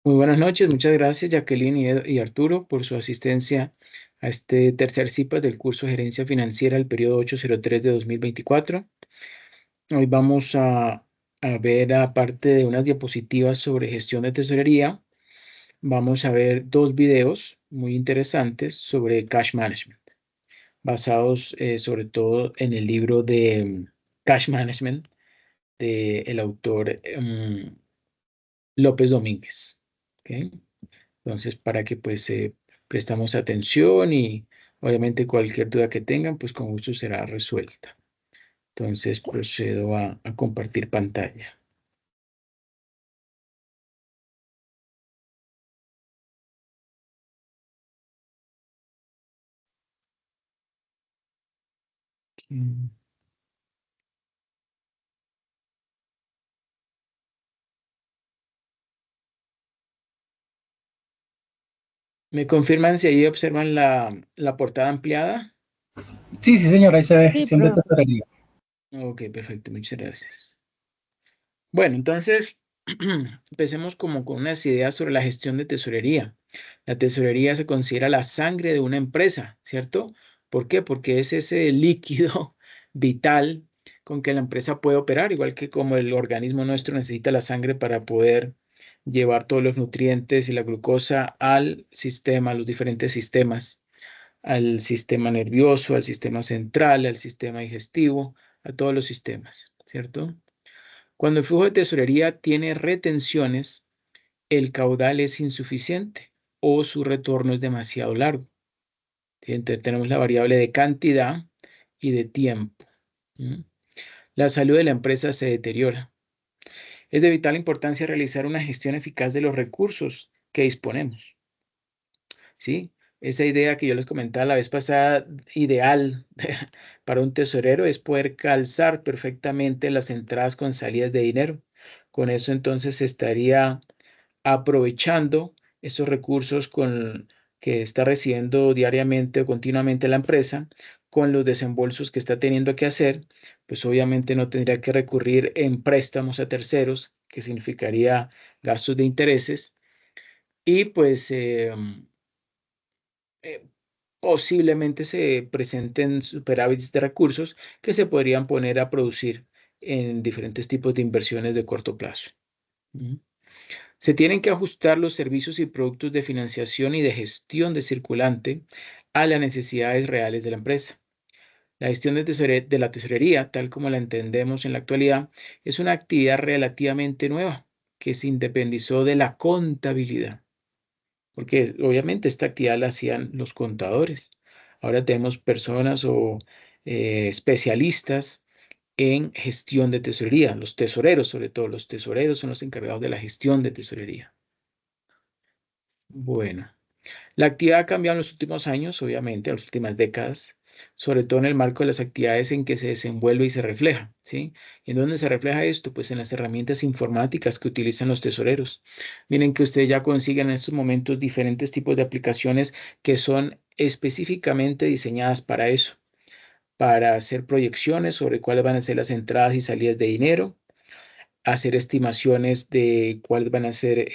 Muy buenas noches, muchas gracias Jacqueline y Arturo por su asistencia a este tercer CIPAS del curso de Gerencia Financiera del periodo 803 de 2024. Hoy vamos a ver, aparte de unas diapositivas sobre gestión de tesorería, vamos a ver dos videos muy interesantes sobre cash management, basados sobre todo en el libro de Cash Management del autor López Domínguez. ¿Ok? Entonces, para que pues prestamos atención y obviamente cualquier duda que tengan, pues con gusto será resuelta. Entonces, procedo a compartir pantalla. Mm. ¿Me confirman si ahí observan la portada ampliada? Sí, sí, señor, ahí se ve Sí, gestión de profe. tesorería. Ok, perfecto, muchas gracias. Bueno, entonces empecemos como con unas ideas sobre la gestión de tesorería. La tesorería se considera la sangre de una empresa, ¿cierto? ¿Por qué? Porque es ese líquido vital con que la empresa puede operar, igual que como el organismo nuestro necesita la sangre para poder llevar todos los nutrientes y la glucosa al sistema, a los diferentes sistemas, al sistema nervioso, al sistema central, al sistema digestivo, a todos los sistemas, ¿cierto? Cuando el flujo de tesorería tiene retenciones, el caudal es insuficiente o su retorno es demasiado largo. ¿Sí? Entonces tenemos la variable de cantidad y de tiempo. ¿Mm? La salud de la empresa se deteriora. Es de vital importancia realizar una gestión eficaz de los recursos que disponemos. ¿Sí? Esa idea que yo les comentaba la vez pasada, ideal para un tesorero es poder calzar perfectamente las entradas con salidas de dinero. Con eso entonces estaría aprovechando esos recursos que está recibiendo diariamente o continuamente la empresa con los desembolsos que está teniendo que hacer, pues obviamente no tendría que recurrir en préstamos a terceros, que significaría gastos de intereses, y pues eh, posiblemente se presenten superávits de recursos que se podrían poner a producir en diferentes tipos de inversiones de corto plazo. ¿Mm? Se tienen que ajustar los servicios y productos de financiación y de gestión de circulante a las necesidades reales de la empresa. La gestión de la tesorería, tal como la entendemos en la actualidad, es una actividad relativamente nueva que se independizó de la contabilidad, porque obviamente esta actividad la hacían los contadores. Ahora tenemos personas o especialistas en gestión de tesorería, los tesoreros, sobre todo los tesoreros son los encargados de la gestión de tesorería. Bueno, la actividad ha cambiado en los últimos años, obviamente, en las últimas décadas, sobre todo en el marco de las actividades en que se desenvuelve y se refleja, ¿sí? ¿Y en dónde se refleja esto? Pues en las herramientas informáticas que utilizan los tesoreros. Miren que ustedes ya consiguen en estos momentos diferentes tipos de aplicaciones que son específicamente diseñadas para eso, para hacer proyecciones sobre cuáles van a ser las entradas y salidas de dinero, hacer estimaciones de cuáles van a ser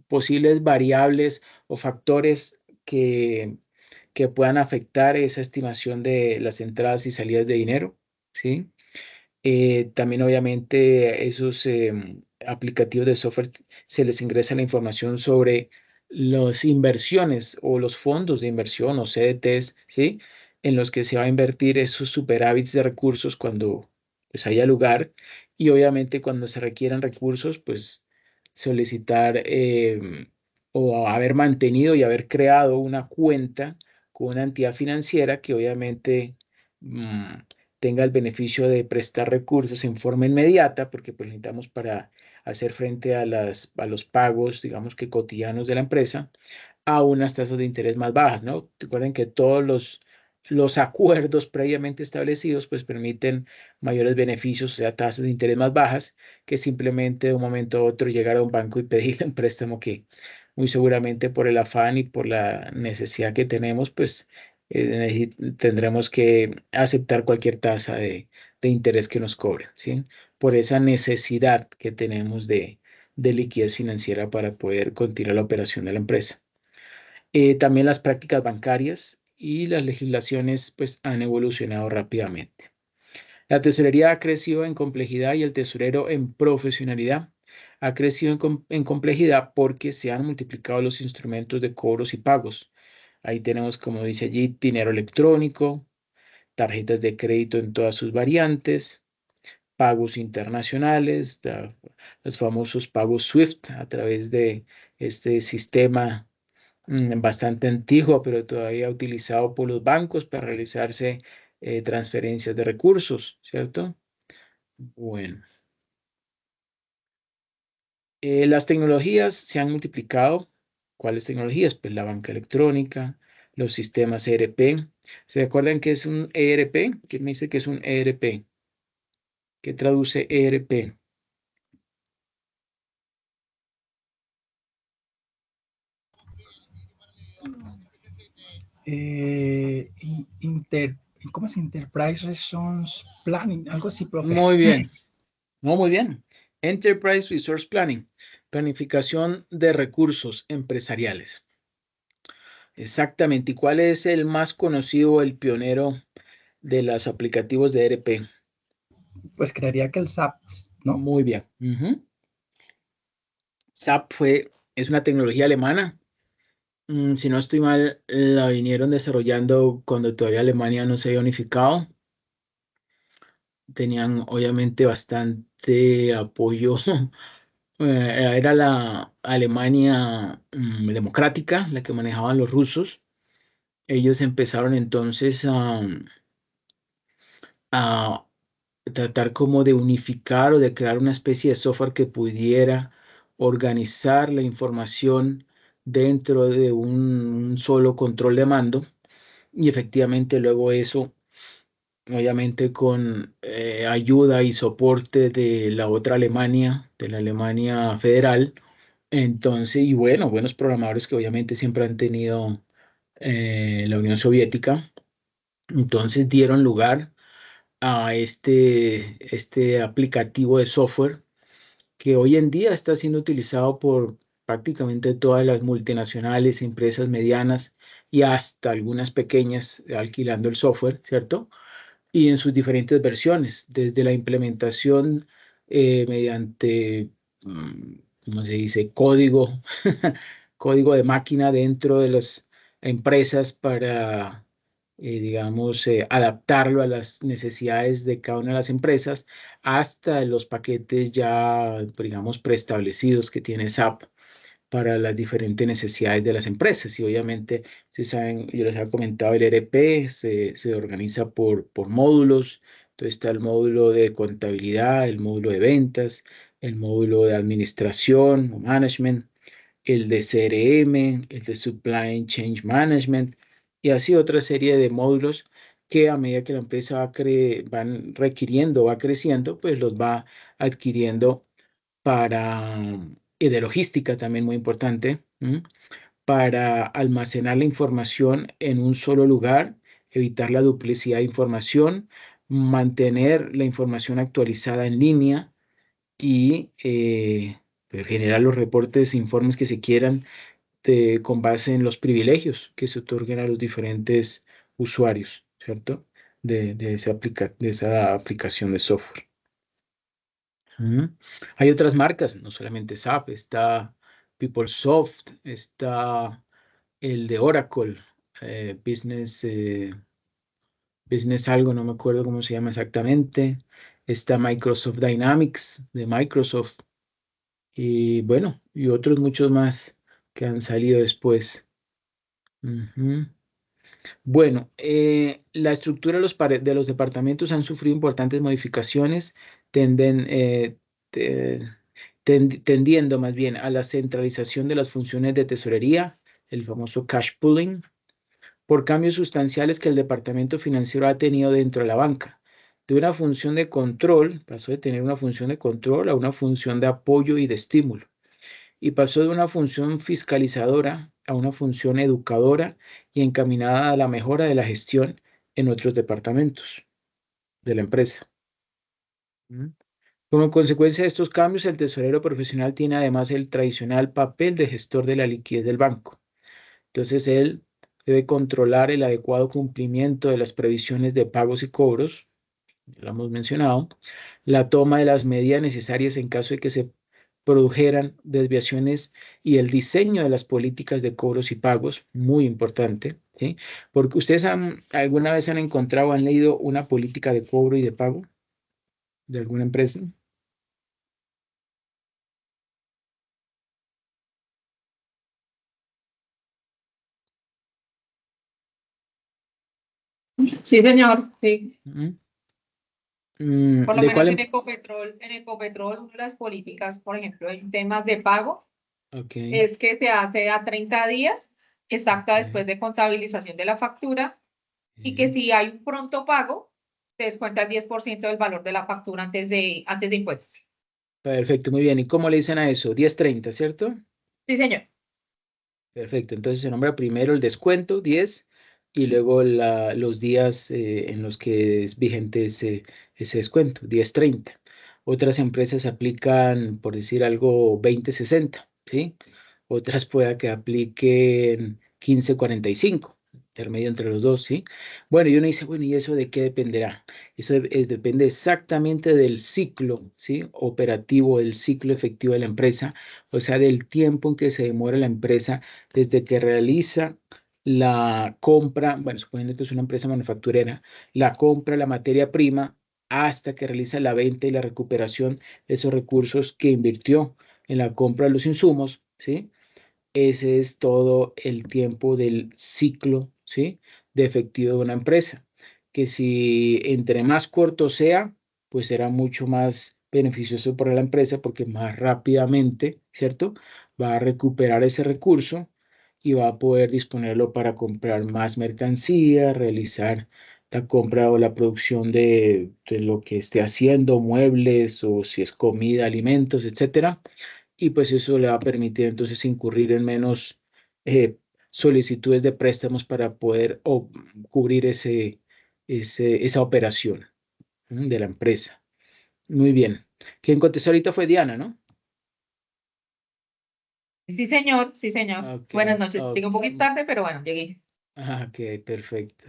posibles variables o factores que puedan afectar esa estimación de las entradas y salidas de dinero, ¿sí? También obviamente esos aplicativos de software se les ingresa la información sobre las inversiones o los fondos de inversión o CDTs, ¿sí? En los que se va a invertir esos superávits de recursos cuando pues haya lugar y obviamente cuando se requieran recursos, pues solicitar o haber mantenido y haber creado una cuenta con una entidad financiera que obviamente tenga el beneficio de prestar recursos en forma inmediata, porque pues, necesitamos para hacer frente a los pagos, digamos que cotidianos de la empresa, a unas tasas de interés más bajas, ¿no? Recuerden que todos los acuerdos previamente establecidos pues permiten mayores beneficios, o sea, tasas de interés más bajas, que simplemente de un momento a otro llegar a un banco y pedir un préstamo que muy seguramente por el afán y por la necesidad que tenemos, pues tendremos que aceptar cualquier tasa de interés que nos cobren, ¿sí? Por esa necesidad que tenemos de liquidez financiera para poder continuar la operación de la empresa. También las prácticas bancarias y las legislaciones pues, han evolucionado rápidamente. La tesorería ha crecido en complejidad y el tesorero en profesionalidad. Ha crecido en complejidad porque se han multiplicado los instrumentos de cobros y pagos. Ahí tenemos, como dice allí, dinero electrónico, tarjetas de crédito en todas sus variantes, pagos internacionales, los famosos pagos SWIFT a través de este sistema bastante antiguo, pero todavía utilizado por los bancos para realizarse transferencias de recursos, ¿cierto? Bueno, las tecnologías se han multiplicado. ¿Cuáles tecnologías? Pues la banca electrónica, los sistemas ERP. ¿Se acuerdan qué es un ERP? ¿Quién me dice que es un ERP? ¿Qué traduce ERP? Inter, ¿Cómo es? Enterprise Resource Planning, algo así, profe. Muy bien, no, muy bien. Enterprise Resource Planning, planificación de recursos empresariales. Exactamente. ¿Y cuál es el más conocido, el pionero de los aplicativos de ERP? Pues creería que el SAP, ¿no? Muy bien. SAP es una tecnología alemana. Si no estoy mal, la vinieron desarrollando cuando todavía Alemania no se había unificado. Tenían obviamente bastante apoyo. Era la Alemania democrática la que manejaban los rusos. Ellos empezaron entonces a tratar como de unificar o de crear una especie de software que pudiera organizar la información dentro de un solo control de mando. Y efectivamente luego eso, obviamente con ayuda y soporte de la otra Alemania, de la Alemania federal. Entonces, y bueno, buenos programadores que obviamente siempre han tenido la Unión Soviética. Entonces dieron lugar a este aplicativo de software que hoy en día está siendo utilizado por prácticamente todas las multinacionales, empresas medianas y hasta algunas pequeñas alquilando el software, ¿cierto? Y en sus diferentes versiones, desde la implementación mediante, ¿cómo se dice? Código, código de máquina dentro de las empresas para, digamos, adaptarlo a las necesidades de cada una de las empresas, hasta los paquetes ya, digamos, preestablecidos que tiene SAP para las diferentes necesidades de las empresas. Y obviamente, si saben, yo les había comentado, el ERP se organiza por módulos. Entonces está el módulo de contabilidad, el módulo de ventas, el módulo de administración o management, el de CRM, el de Supply Chain Management y así otra serie de módulos que a medida que la empresa van requiriendo, va creciendo, pues los va adquiriendo para, y de logística también muy importante, para almacenar la información en un solo lugar, evitar la duplicidad de información, mantener la información actualizada en línea y pues, generar los reportes, informes que se quieran con base en los privilegios que se otorguen a los diferentes usuarios, ¿cierto? De esa aplicación de software. Hay otras marcas, no solamente SAP, está PeopleSoft, está el de Oracle, Business algo, no me acuerdo cómo se llama exactamente. Está Microsoft Dynamics de Microsoft y bueno, y otros muchos más que han salido después. Ujú. Bueno, la estructura de los departamentos han sufrido importantes modificaciones, tenden, te- tendiendo más bien a la centralización de las funciones de tesorería, el famoso cash pooling, por cambios sustanciales que el departamento financiero ha tenido dentro de la banca. De una función de control, pasó de tener una función de control a una función de apoyo y de estímulo y pasó de una función fiscalizadora a una función educadora y encaminada a la mejora de la gestión en otros departamentos de la empresa. ¿Mm? Como consecuencia de estos cambios, el tesorero profesional tiene además el tradicional papel de gestor de la liquidez del banco. Entonces, él debe controlar el adecuado cumplimiento de las previsiones de pagos y cobros, ya lo hemos mencionado, la toma de las medidas necesarias en caso de que se produjeran desviaciones y el diseño de las políticas de cobros y pagos, muy importante, ¿sí? Porque ustedes alguna vez han encontrado, han leído una política de cobro y de pago de alguna empresa. Sí, señor, sí. Ujú. Por lo ¿De menos cuál? en Ecopetrol, las políticas, por ejemplo, en temas de pago, Ok, es que se hace a 30 días, exacta ok, después de contabilización de la factura, y que sí. si hay un pronto pago, se descuenta el 10% del valor de la factura antes de impuestos. Perfecto, muy bien. ¿Y cómo le dicen a eso? 10:30, ¿cierto? Sí, señor. Perfecto, entonces se nombra primero el descuento, 10, y luego los días en los que es vigente ese descuento, 10:30. Otras empresas aplican, por decir algo, 20:60, ¿sí? Otras pueda que apliquen 15:45, intermedio entre los dos, ¿sí? Bueno, y uno dice, bueno, ¿y eso de qué dependerá? Eso depende exactamente del ciclo, ¿sí? Operativo, del ciclo efectivo de la empresa, o sea, del tiempo en que se demora la empresa desde que realiza la compra, bueno, suponiendo que es una empresa manufacturera, la compra, la materia prima, hasta que realiza la venta y la recuperación de esos recursos que invirtió en la compra de los insumos, ¿sí? Ese es todo el tiempo del ciclo, ¿sí? De efectivo de una empresa. Que si entre más corto sea, pues será mucho más beneficioso para la empresa porque más rápidamente, ¿cierto? Va a recuperar ese recurso y va a poder disponerlo para comprar más mercancía, realizar la compra o la producción de lo que esté haciendo, muebles o si es comida, alimentos, etcétera, y pues eso le va a permitir entonces incurrir en menos eh, solicitudes de préstamos para poder cubrir esa operación de la empresa. Muy bien. Quien contestó ahorita fue Diana, ¿no? Sí, señor, sí, señor. Ok, Buenas noches. ok, Llegué un poquito tarde, pero bueno, llegué. ok, perfecto.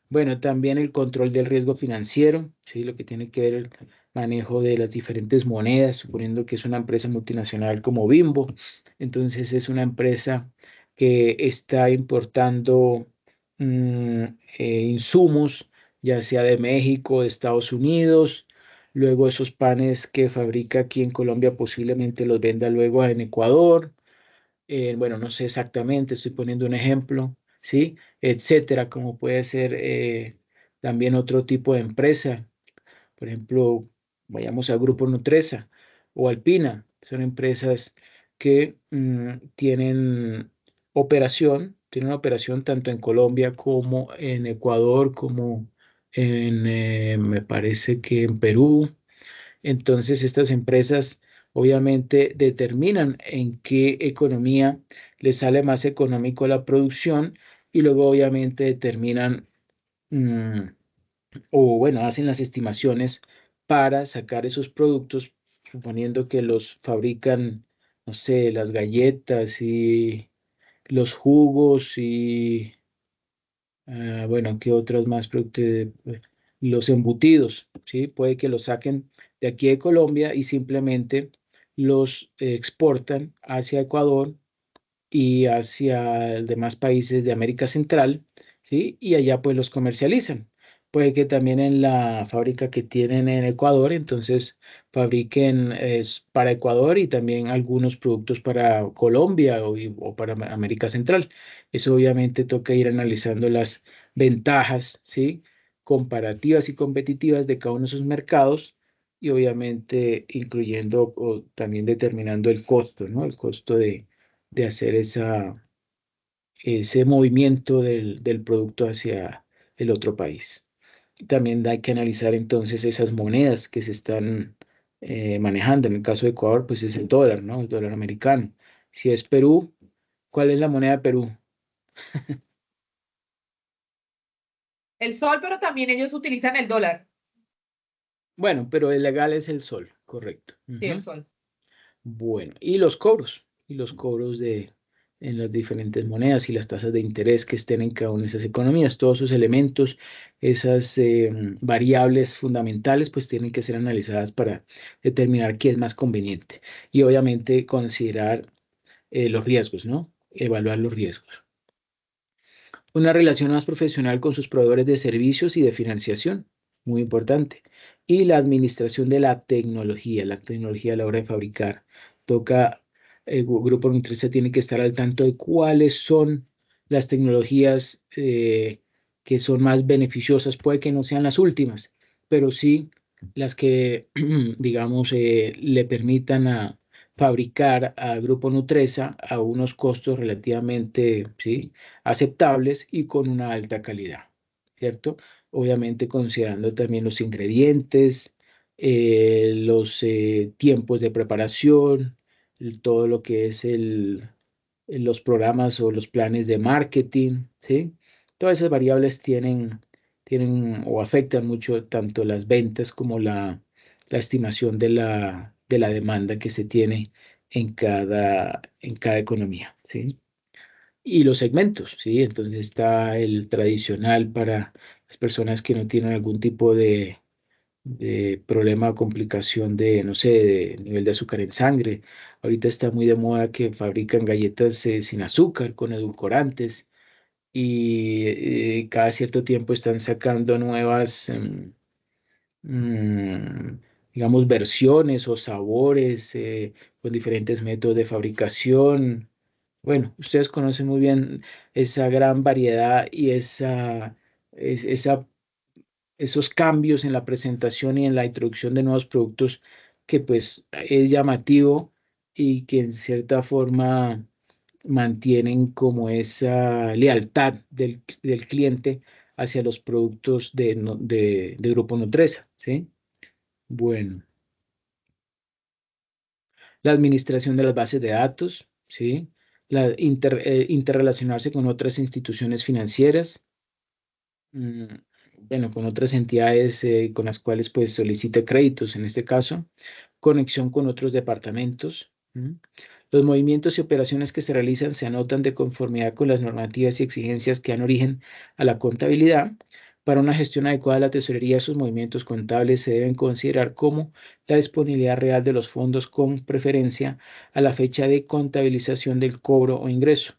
Bueno, también el control del riesgo financiero, ¿sí? Lo que tiene que ver el manejo de las diferentes monedas, suponiendo que es una empresa multinacional como Bimbo. Entonces es una empresa que está importando mm, insumos, ya sea de México, de Estados Unidos. Luego esos panes que fabrica aquí en Colombia posiblemente los venda luego en Ecuador. Bueno, no sé exactamente, estoy poniendo un ejemplo, ¿sí? Etcétera, como puede ser también otro tipo de empresa. Por ejemplo, vayamos al Grupo Nutresa o Alpina, son empresas que tienen operación tanto en Colombia como en Ecuador, como me parece que en Perú. Entonces, estas empresas obviamente determinan en qué economía les sale más económico la producción y luego obviamente determinan mm, o bueno, hacen las estimaciones para sacar esos productos, suponiendo que los fabrican, no sé, las galletas y los jugos y bueno, ¿qué otros más productos? Los embutidos, ¿sí? Puede que los saquen de aquí de Colombia y simplemente los exportan hacia Ecuador y hacia demás países de América Central, ¿sí? Y allá pues los comercializan. Puede que también en la fábrica que tienen en Ecuador, entonces fabriquen para Ecuador y también algunos productos para Colombia o para América Central. Eso obviamente toca ir analizando las ventajas, ¿sí? Comparativas y competitivas de cada uno de esos mercados y obviamente incluyendo o también determinando el costo, ¿no? El costo de hacer ese movimiento del producto hacia el otro país. También hay que analizar entonces esas monedas que se están manejando. En el caso de Ecuador, pues es el dólar, ¿no? El dólar americano. Si es Perú, ¿cuál es la moneda de Perú? El sol, pero también ellos utilizan el dólar. Bueno, pero el legal es el sol. Correcto. Sí, el sol. Bueno, y los cobros en las diferentes monedas y las tasas de interés que estén en cada una de esas economías. Todos esos elementos, esas variables fundamentales, pues tienen que ser analizadas para determinar qué es más conveniente. Y obviamente considerar los riesgos, ¿no? Evaluar los riesgos. Una relación más profesional con sus proveedores de servicios y de financiación, muy importante. Y la administración de la tecnología a la hora de fabricar. Toca, el Grupo Nutresa tiene que estar al tanto de cuáles son las tecnologías que son más beneficiosas. Puede que no sean las últimas, pero sí las que, digamos, le permitan fabricar a Grupo Nutresa a unos costos relativamente, ¿sí?, aceptables y con una alta calidad, ¿cierto? Obviamente considerando también los ingredientes, los tiempos de preparación, todo lo que es los programas o los planes de marketing, ¿sí? Todas esas variables tienen o afectan mucho tanto las ventas como la estimación de la demanda que se tiene en cada economía, ¿sí? Y los segmentos, ¿sí? Entonces está el tradicional para las personas que no tienen algún tipo de problema o complicación de, no sé, de nivel de azúcar en sangre. Ahorita está muy de moda que fabrican galletas sin azúcar, con edulcorantes, y cada cierto tiempo están sacando nuevas, mm, digamos, versiones o sabores con diferentes métodos de fabricación. Bueno, ustedes conocen muy bien esa gran variedad y esa, esos cambios en la presentación y en la introducción de nuevos productos que pues es llamativo y que en cierta forma mantienen como esa lealtad del cliente hacia los productos de Grupo Nutresa, ¿sí? Bueno, la administración de las bases de datos, ¿sí? Interrelacionarse con otras instituciones financieras, mm, bueno, con otras entidades con las cuales pues solicite créditos en este caso, conexión con otros departamentos. Los movimientos y operaciones que se realizan se anotan de conformidad con las normativas y exigencias que dan origen a la contabilidad. Para una gestión adecuada de la tesorería, sus movimientos contables se deben considerar como la disponibilidad real de los fondos con preferencia a la fecha de contabilización del cobro o ingreso.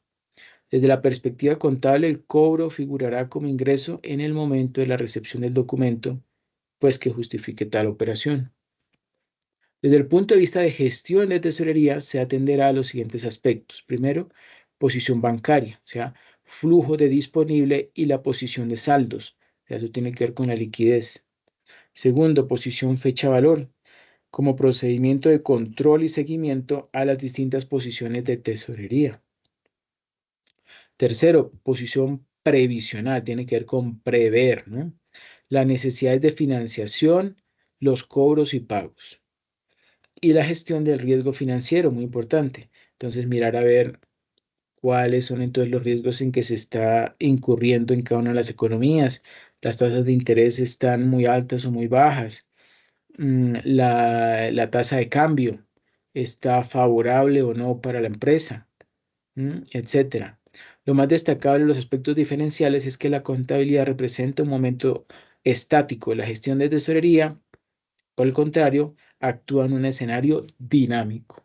Desde la perspectiva contable, el cobro figurará como ingreso en el momento de la recepción del documento, pues que justifique tal operación. Desde el punto de vista de gestión de tesorería, se atenderá a los siguientes aspectos. Primero, posición bancaria, o sea, flujo de disponible y la posición de saldos. O sea, eso tiene que ver con la liquidez. Segundo, posición fecha-valor, como procedimiento de control y seguimiento a las distintas posiciones de tesorería. Tercero, posición previsional, tiene que ver con prever, ¿no? Las necesidades de financiación, los cobros y pagos. Y la gestión del riesgo financiero, muy importante. Entonces, mirar a ver cuáles son entonces los riesgos en que se está incurriendo en cada una de las economías. Las tasas de interés están muy altas o muy bajas. La tasa de cambio está favorable o no para la empresa, etcétera. Lo más destacable de los aspectos diferenciales es que la contabilidad representa un momento estático. La gestión de tesorería, por el contrario, actúa en un escenario dinámico.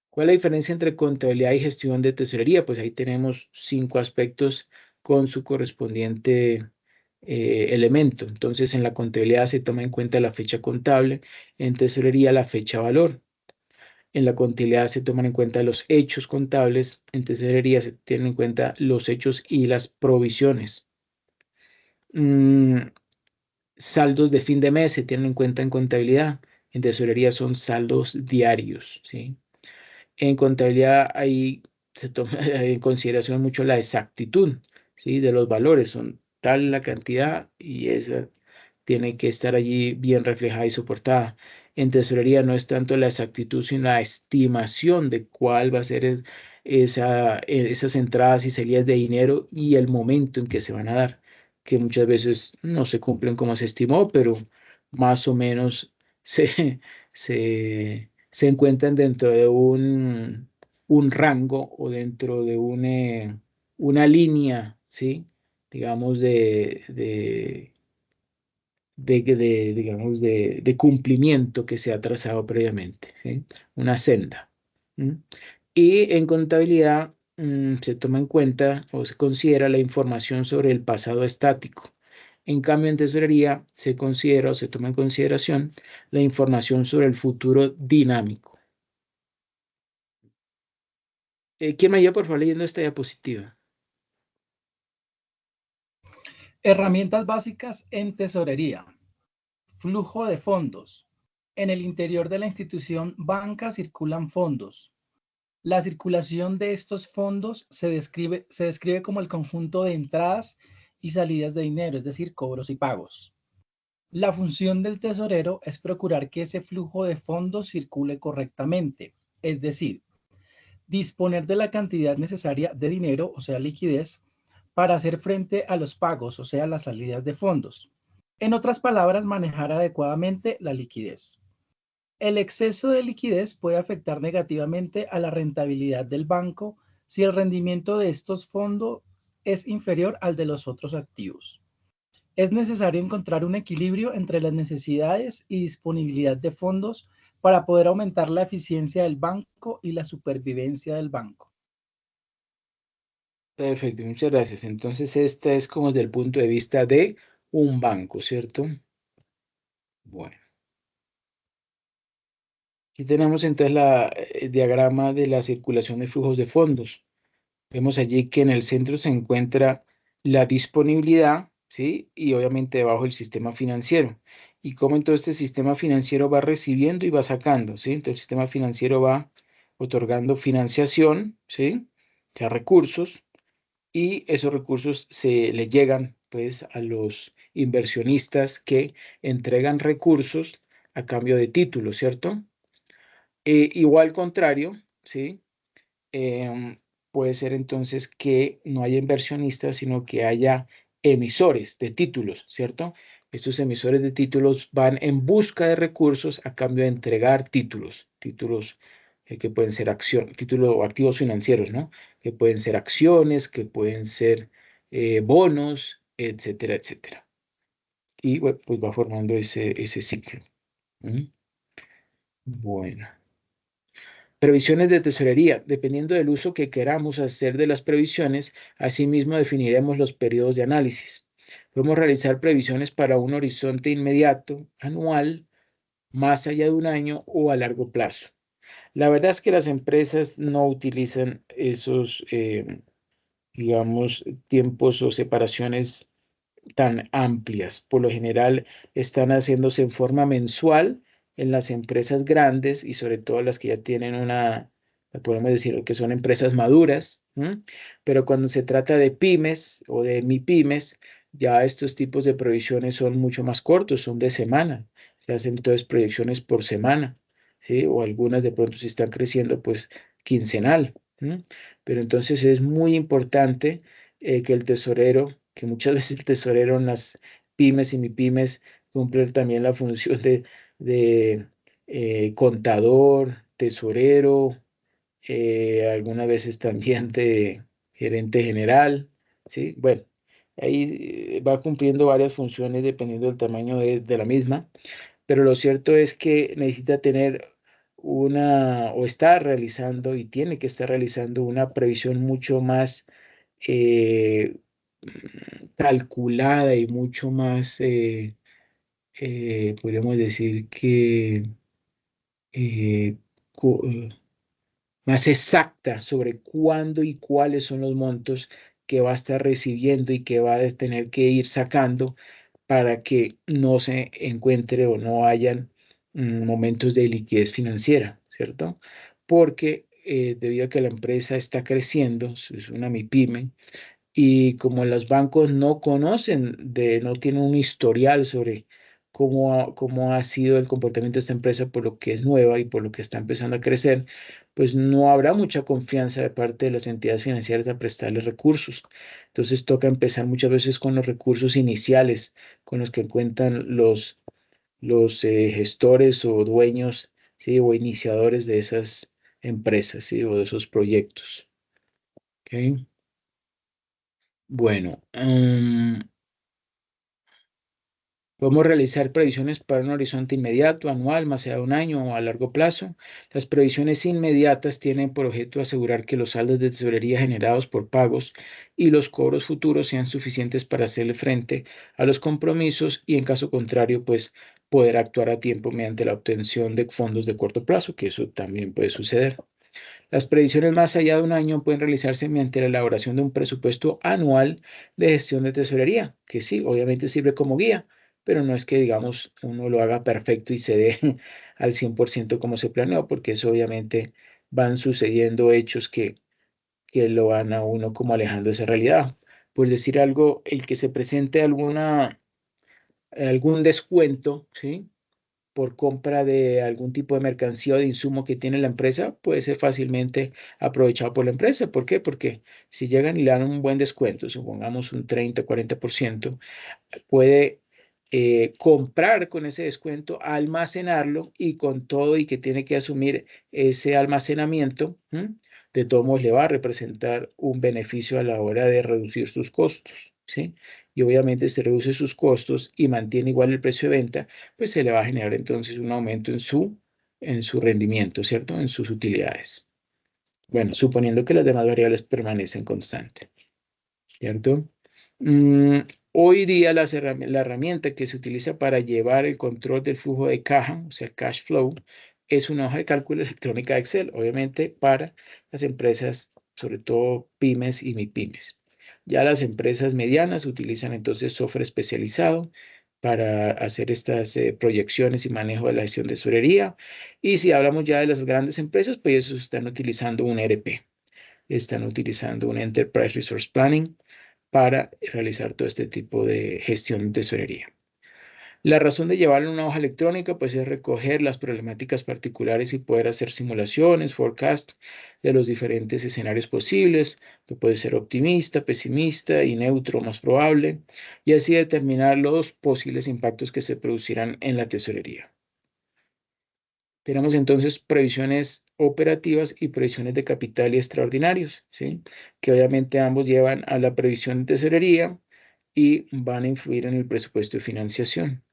¿Cuál es la diferencia entre contabilidad y gestión de tesorería? Pues ahí tenemos 5 aspectos con su correspondiente elemento. Entonces, en la contabilidad se toma en cuenta la fecha contable, en tesorería la fecha valor. En la contabilidad se toman en cuenta los hechos contables, en tesorería se tienen en cuenta los hechos y las provisiones. Saldos de fin de mes se tienen en cuenta en contabilidad, en tesorería son saldos diarios, ¿sí? En contabilidad ahí se toma en consideración mucho la exactitud, ¿sí?, de los valores, son tal la cantidad y esa tiene que estar allí bien reflejada y soportada. En tesorería no es tanto la exactitud, sino la estimación de cuál va a ser esas entradas y salidas de dinero y el momento en que se van a dar, que muchas veces no se cumplen como se estimó, pero más o menos se, se encuentran dentro de un rango o dentro de una línea, ¿sí? Digamos, digamos, de cumplimiento que se ha trazado previamente, ¿sí? Una senda. ¿Mm? Y en contabilidad se toma en cuenta o se considera la información sobre el pasado estático. En cambio, en tesorería se considera o se toma en consideración la información sobre el futuro dinámico. ¿Quién me ayuda, por favor, leyendo esta diapositiva? Herramientas básicas en tesorería. Flujo de fondos. En el interior de la institución banca circulan fondos. La circulación de estos fondos se describe como el conjunto de entradas y salidas de dinero, es decir, cobros y pagos. La función del tesorero es procurar que ese flujo de fondos circule correctamente, es decir, disponer de la cantidad necesaria de dinero, o sea, liquidez, para hacer frente a los pagos, o sea, las salidas de fondos. En otras palabras, manejar adecuadamente la liquidez. El exceso de liquidez puede afectar negativamente a la rentabilidad del banco si el rendimiento de estos fondos es inferior al de los otros activos. Es necesario encontrar un equilibrio entre las necesidades y disponibilidad de fondos para poder aumentar la eficiencia del banco y la supervivencia del banco. Perfecto, muchas gracias. Entonces, esta es como desde el punto de vista de un banco, ¿cierto? Bueno. Aquí tenemos entonces el diagrama de la circulación de flujos de fondos. Vemos allí que en el centro se encuentra la disponibilidad, ¿sí? Y obviamente debajo el sistema financiero. Y cómo entonces este sistema financiero va recibiendo y va sacando, ¿sí? Entonces el sistema financiero va otorgando financiación, ¿sí? O sea, recursos, y esos recursos se le llegan pues a los inversionistas que entregan recursos a cambio de títulos, ¿cierto? Igual contrario, ¿sí? Em, Puede ser entonces que no haya inversionistas, sino que haya emisores de títulos, ¿cierto? Estos emisores de títulos van en busca de recursos a cambio de entregar títulos que pueden ser títulos o activos financieros, ¿no? Que pueden ser acciones, que pueden ser bonos, etcétera, etcétera. Y bueno, pues va formando ese ciclo. ¿Mm? Bueno. Previsiones de tesorería. Dependiendo del uso que queramos hacer de las previsiones, asimismo definiremos los periodos de análisis. Podemos realizar previsiones para un horizonte inmediato, anual, más allá de un año o a largo plazo. La verdad es que las empresas no utilizan esos, digamos, tiempos o separaciones tan amplias. Por lo general están haciéndose en forma mensual en las empresas grandes y sobre todo las que ya tienen podemos decir que son empresas maduras, ¿m? Pero cuando se trata de pymes o de MIPYMES, ya estos tipos de proyecciones son mucho más cortos, son de semana. Se hacen entonces proyecciones por semana, ¿sí? O algunas de pronto si están creciendo, pues quincenal. ¿M? Pero entonces es muy importante que el tesorero, que muchas veces el tesorero en las pymes y MIPYMES cumple también la función de contador, tesorero, algunas veces también de gerente general, ¿sí? Bueno, ahí va cumpliendo varias funciones dependiendo del tamaño de la misma, pero lo cierto es que necesita tener o está realizando y tiene que estar realizando una previsión mucho más eh, calculada y mucho más, podríamos decir que eh, co- eh, más exacta sobre cuándo y cuáles son los montos que va a estar recibiendo y que va a tener que ir sacando para que no se encuentre o no hayan momentos de liquidez financiera, ¿cierto? Porque debido a que la empresa está creciendo, es una MIPYME, y como los bancos no conocen, no tienen un historial sobre cómo ha sido el comportamiento de esta empresa por lo que es nueva y por lo que está empezando a crecer, pues no habrá mucha confianza de parte de las entidades financieras a prestarles recursos. Entonces toca empezar muchas veces con los recursos iniciales con los que cuentan los gestores o dueños, ¿sí? O iniciadores de esas empresas, ¿sí? O de esos proyectos. ¿Ok? Bueno, podemos realizar previsiones para un horizonte inmediato, anual, más allá de un año o a largo plazo. Las previsiones inmediatas tienen por objeto asegurar que los saldos de tesorería generados por pagos y los cobros futuros sean suficientes para hacerle frente a los compromisos y, en caso contrario, pues poder actuar a tiempo mediante la obtención de fondos de corto plazo, que eso también puede suceder. Las previsiones más allá de un año pueden realizarse mediante la elaboración de un presupuesto anual de gestión de tesorería, que sí, obviamente sirve como guía, pero no es que, digamos, uno lo haga perfecto y se dé al 100% como se planeó, porque eso obviamente van sucediendo hechos que lo van a uno como alejando de esa realidad. Pues decir algo, el que se presente algún descuento, ¿sí? Por compra de algún tipo de mercancía o de insumo que tiene la empresa, puede ser fácilmente aprovechado por la empresa. ¿Por qué? Porque si llegan y le dan un buen descuento, supongamos un 30, 40%, puede comprar con ese descuento, almacenarlo y con todo y que tiene que asumir ese almacenamiento, de todos modos le va a representar un beneficio a la hora de reducir sus costos, ¿sí? Y obviamente si reduce sus costos y mantiene igual el precio de venta, pues se le va a generar entonces un aumento en su rendimiento, ¿cierto? En sus utilidades. Bueno, suponiendo que las demás variables permanecen constantes, ¿cierto? Mm, Hoy día la herramienta que se utiliza para llevar el control del flujo de caja, o sea, cash flow, es una hoja de cálculo electrónica de Excel, obviamente para las empresas, sobre todo pymes y mipymes. Ya las empresas medianas utilizan entonces software especializado para hacer estas proyecciones y manejo de la gestión de tesorería. Y si hablamos ya de las grandes empresas, pues ellos están utilizando un ERP, están utilizando un Enterprise Resource Planning para realizar todo este tipo de gestión de tesorería. La razón de llevarlo en una hoja electrónica pues es recoger las problemáticas particulares y poder hacer simulaciones, forecast de los diferentes escenarios posibles, que puede ser optimista, pesimista y neutro más probable, y así determinar los posibles impactos que se producirán en la tesorería. Tenemos entonces previsiones operativas y previsiones de capital y extraordinarios, ¿sí? Que obviamente ambos llevan a la previsión de tesorería y van a influir en el presupuesto de financiación.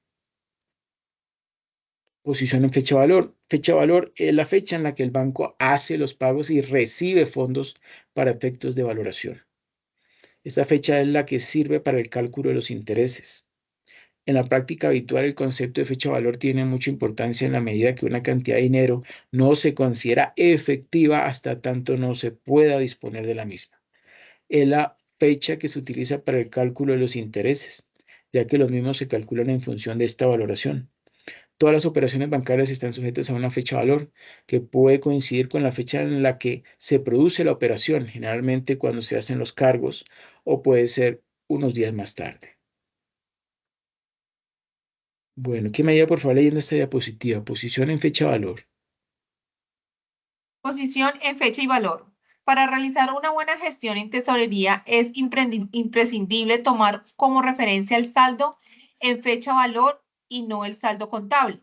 Posición en fecha valor. Fecha valor es la fecha en la que el banco hace los pagos y recibe fondos para efectos de valoración. Esta fecha es la que sirve para el cálculo de los intereses. En la práctica habitual, el concepto de fecha valor tiene mucha importancia en la medida que una cantidad de dinero no se considera efectiva hasta tanto no se pueda disponer de la misma. Es la fecha que se utiliza para el cálculo de los intereses, ya que los mismos se calculan en función de esta valoración. Todas las operaciones bancarias están sujetas a una fecha valor que puede coincidir con la fecha en la que se produce la operación, generalmente cuando se hacen los cargos, o puede ser unos días más tarde. Bueno, ¿qué me ayuda por favor leyendo esta diapositiva? Posición en fecha valor. Posición en fecha y valor. Para realizar una buena gestión en tesorería es imprescindible tomar como referencia el saldo en fecha valor y no el saldo contable.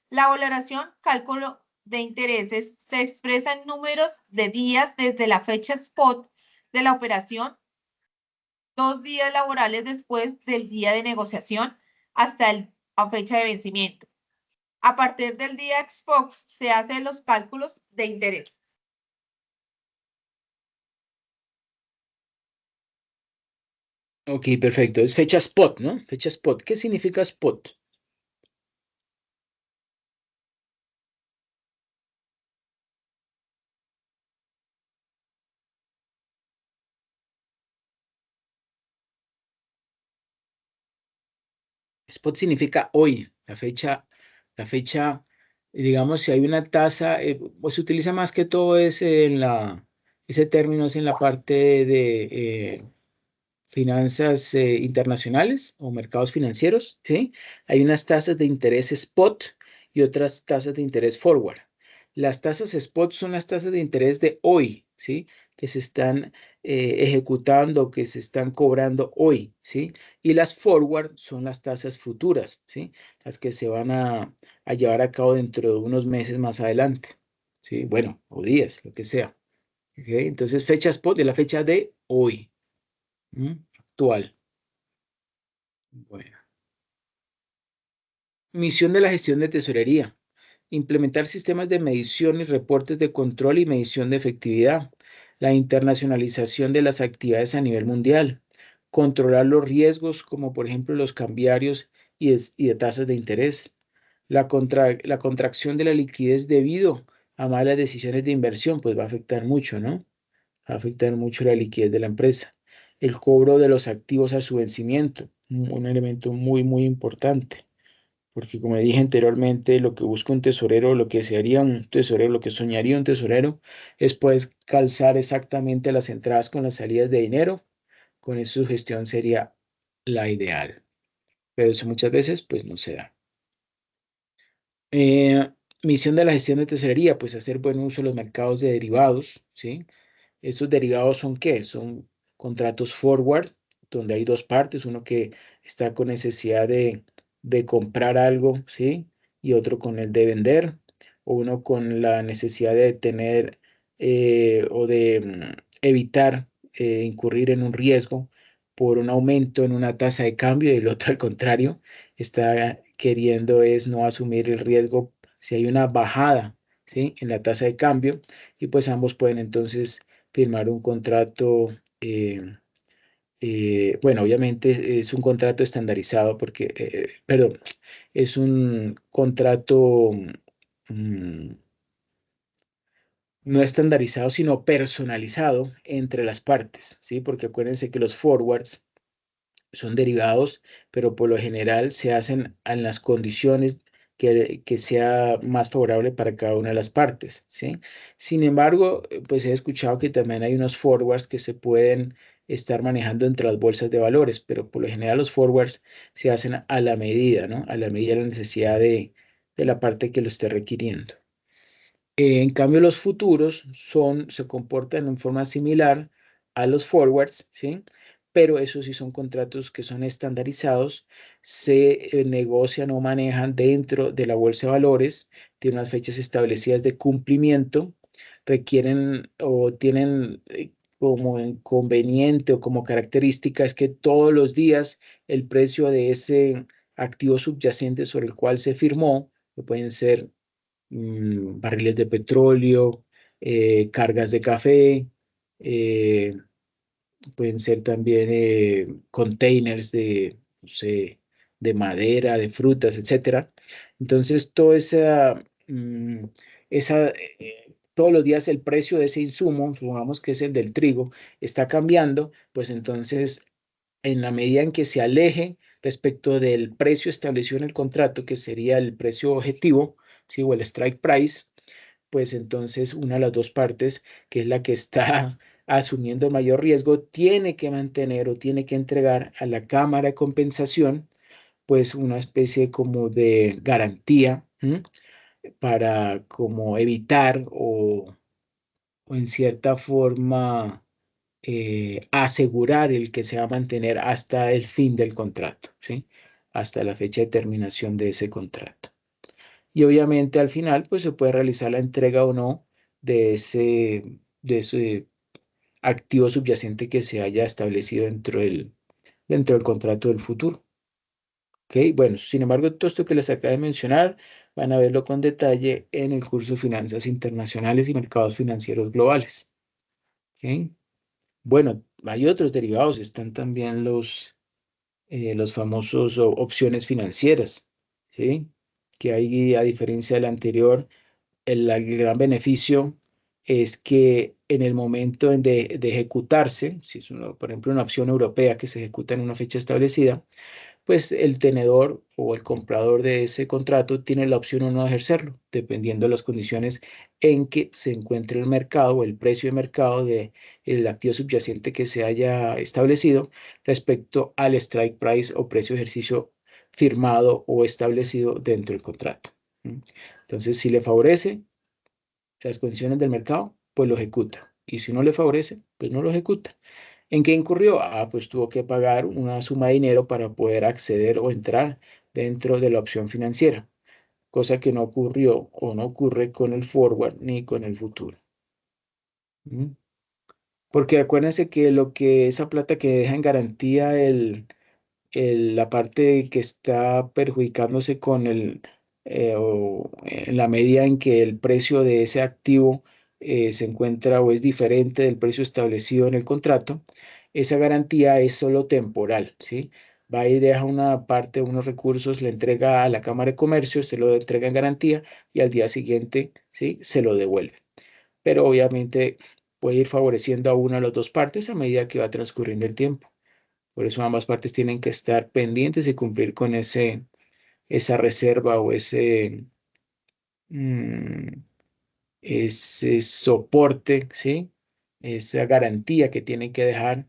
La valoración, cálculo de intereses, se expresa en números de días desde la fecha spot de la operación, 2 días laborales después del día de negociación hasta la fecha de vencimiento. A partir del día Xbox se hacen los cálculos de interés. Ok, perfecto. Es fecha spot, ¿no? Fecha spot. ¿Qué significa spot? Spot significa hoy, la fecha, digamos, si hay una tasa, pues se utiliza más que todo ese término es en la parte de finanzas internacionales o mercados financieros, ¿sí? Hay unas tasas de interés spot y otras tasas de interés forward. Las tasas spot son las tasas de interés de hoy, ¿sí? Que se están ejecutando, que se están cobrando hoy, ¿sí? Y las forward son las tasas futuras, ¿sí? Las que se van a llevar a cabo dentro de unos meses más adelante, ¿sí? Bueno, o días, lo que sea. ¿Ok? Entonces, fecha spot de la fecha de hoy, actual. Bueno. Misión de la gestión de tesorería. Implementar sistemas de medición y reportes de control y medición de efectividad. La internacionalización de las actividades a nivel mundial. Controlar los riesgos, como por ejemplo los cambiarios y de tasas de interés. La contracción de la liquidez debido a malas decisiones de inversión, pues va a afectar mucho, ¿no? Va a afectar mucho la liquidez de la empresa. El cobro de los activos a su vencimiento, un elemento muy, muy importante. Porque como dije anteriormente, lo que busca un tesorero, lo que sería un tesorero, lo que soñaría un tesorero, es pues calzar exactamente las entradas con las salidas de dinero. Con eso su gestión sería la ideal. Pero eso muchas veces pues no se da. Eh, Misión de la gestión de tesorería, pues hacer buen uso de los mercados de derivados, ¿sí? ¿Estos derivados son qué? Son contratos forward, donde hay dos partes, uno que está con necesidad de comprar algo, ¿sí? Y otro con el de vender, o uno con la necesidad de tener o de evitar incurrir en un riesgo por un aumento en una tasa de cambio, y el otro al contrario, está queriendo es no asumir el riesgo si hay una bajada, ¿sí? En la tasa de cambio, y pues ambos pueden entonces firmar un contrato, bueno, obviamente es un contrato estandarizado porque, perdón, es un contrato no estandarizado, sino personalizado entre las partes, ¿sí? Porque acuérdense que los forwards son derivados, pero por lo general se hacen en las condiciones que sea más favorable para cada una de las partes, ¿sí? Sin embargo, pues he escuchado que también hay unos forwards que se pueden estar manejando entre las bolsas de valores, pero por lo general los forwards se hacen a la medida, ¿no? A la medida de la necesidad de la parte que lo esté requiriendo. En cambio, los futuros se comportan en forma similar a los forwards, ¿sí? Pero esos sí son contratos que son estandarizados, se negocian o manejan dentro de la bolsa de valores, tienen unas fechas establecidas de cumplimiento, requieren o tienen como inconveniente o como característica es que todos los días el precio de ese activo subyacente sobre el cual se firmó, que pueden ser barriles de petróleo, cargas de café, eh, pueden ser también containers de, no sé, de madera, de frutas, etcétera. Entonces, esa, todos los días el precio de ese insumo, supongamos que es el del trigo, está cambiando, pues entonces, en la medida en que se aleje respecto del precio establecido en el contrato, que sería el precio objetivo, ¿sí? O el strike price, pues entonces una de las dos partes, que es la que está asumiendo el mayor riesgo, tiene que mantener o tiene que entregar a la Cámara de Compensación, pues una especie como de garantía, para como evitar o en cierta forma asegurar el que se va a mantener hasta el fin del contrato, ¿sí? Hasta la fecha de terminación de ese contrato. Y obviamente al final pues se puede realizar la entrega o no de ese activo subyacente que se haya establecido dentro del contrato del futuro. ¿Ok? Bueno, sin embargo, todo esto que les acabo de mencionar van a verlo con detalle en el curso Finanzas Internacionales y Mercados Financieros Globales. ¿Ok? Bueno, hay otros derivados, están también los famosos opciones financieras, ¿sí? Que ahí, a diferencia del anterior, el gran beneficio es que en el momento de ejecutarse, si es por ejemplo una opción europea que se ejecuta en una fecha establecida, pues el tenedor o el comprador de ese contrato tiene la opción o no de ejercerlo, dependiendo de las condiciones en que se encuentre el mercado o el precio de mercado del activo subyacente que se haya establecido respecto al strike price o precio de ejercicio firmado o establecido dentro del contrato. Entonces, si le favorece las condiciones del mercado, pues lo ejecuta. y si no le favorece, pues no lo ejecuta. ¿En qué incurrió? Ah, pues tuvo que pagar una suma de dinero para poder acceder o entrar dentro de la opción financiera, cosa que no ocurrió o no ocurre con el forward ni con el futuro. ¿Mm? Porque acuérdense que lo que esa plata que deja en garantía la parte que está perjudicándose con o en la medida en que el precio de ese activo se encuentra o es diferente del precio establecido en el contrato, esa garantía es solo temporal, ¿sí? Va y deja una parte, unos recursos, le entrega a la Cámara de Comercio, se lo entrega en garantía y al día siguiente, ¿sí? Se lo devuelve. Pero obviamente puede ir favoreciendo a una de las dos partes a medida que va transcurriendo el tiempo. Por eso ambas partes tienen que estar pendientes y cumplir con esa reserva o mm, ese soporte, ¿sí? Esa garantía que tienen que dejar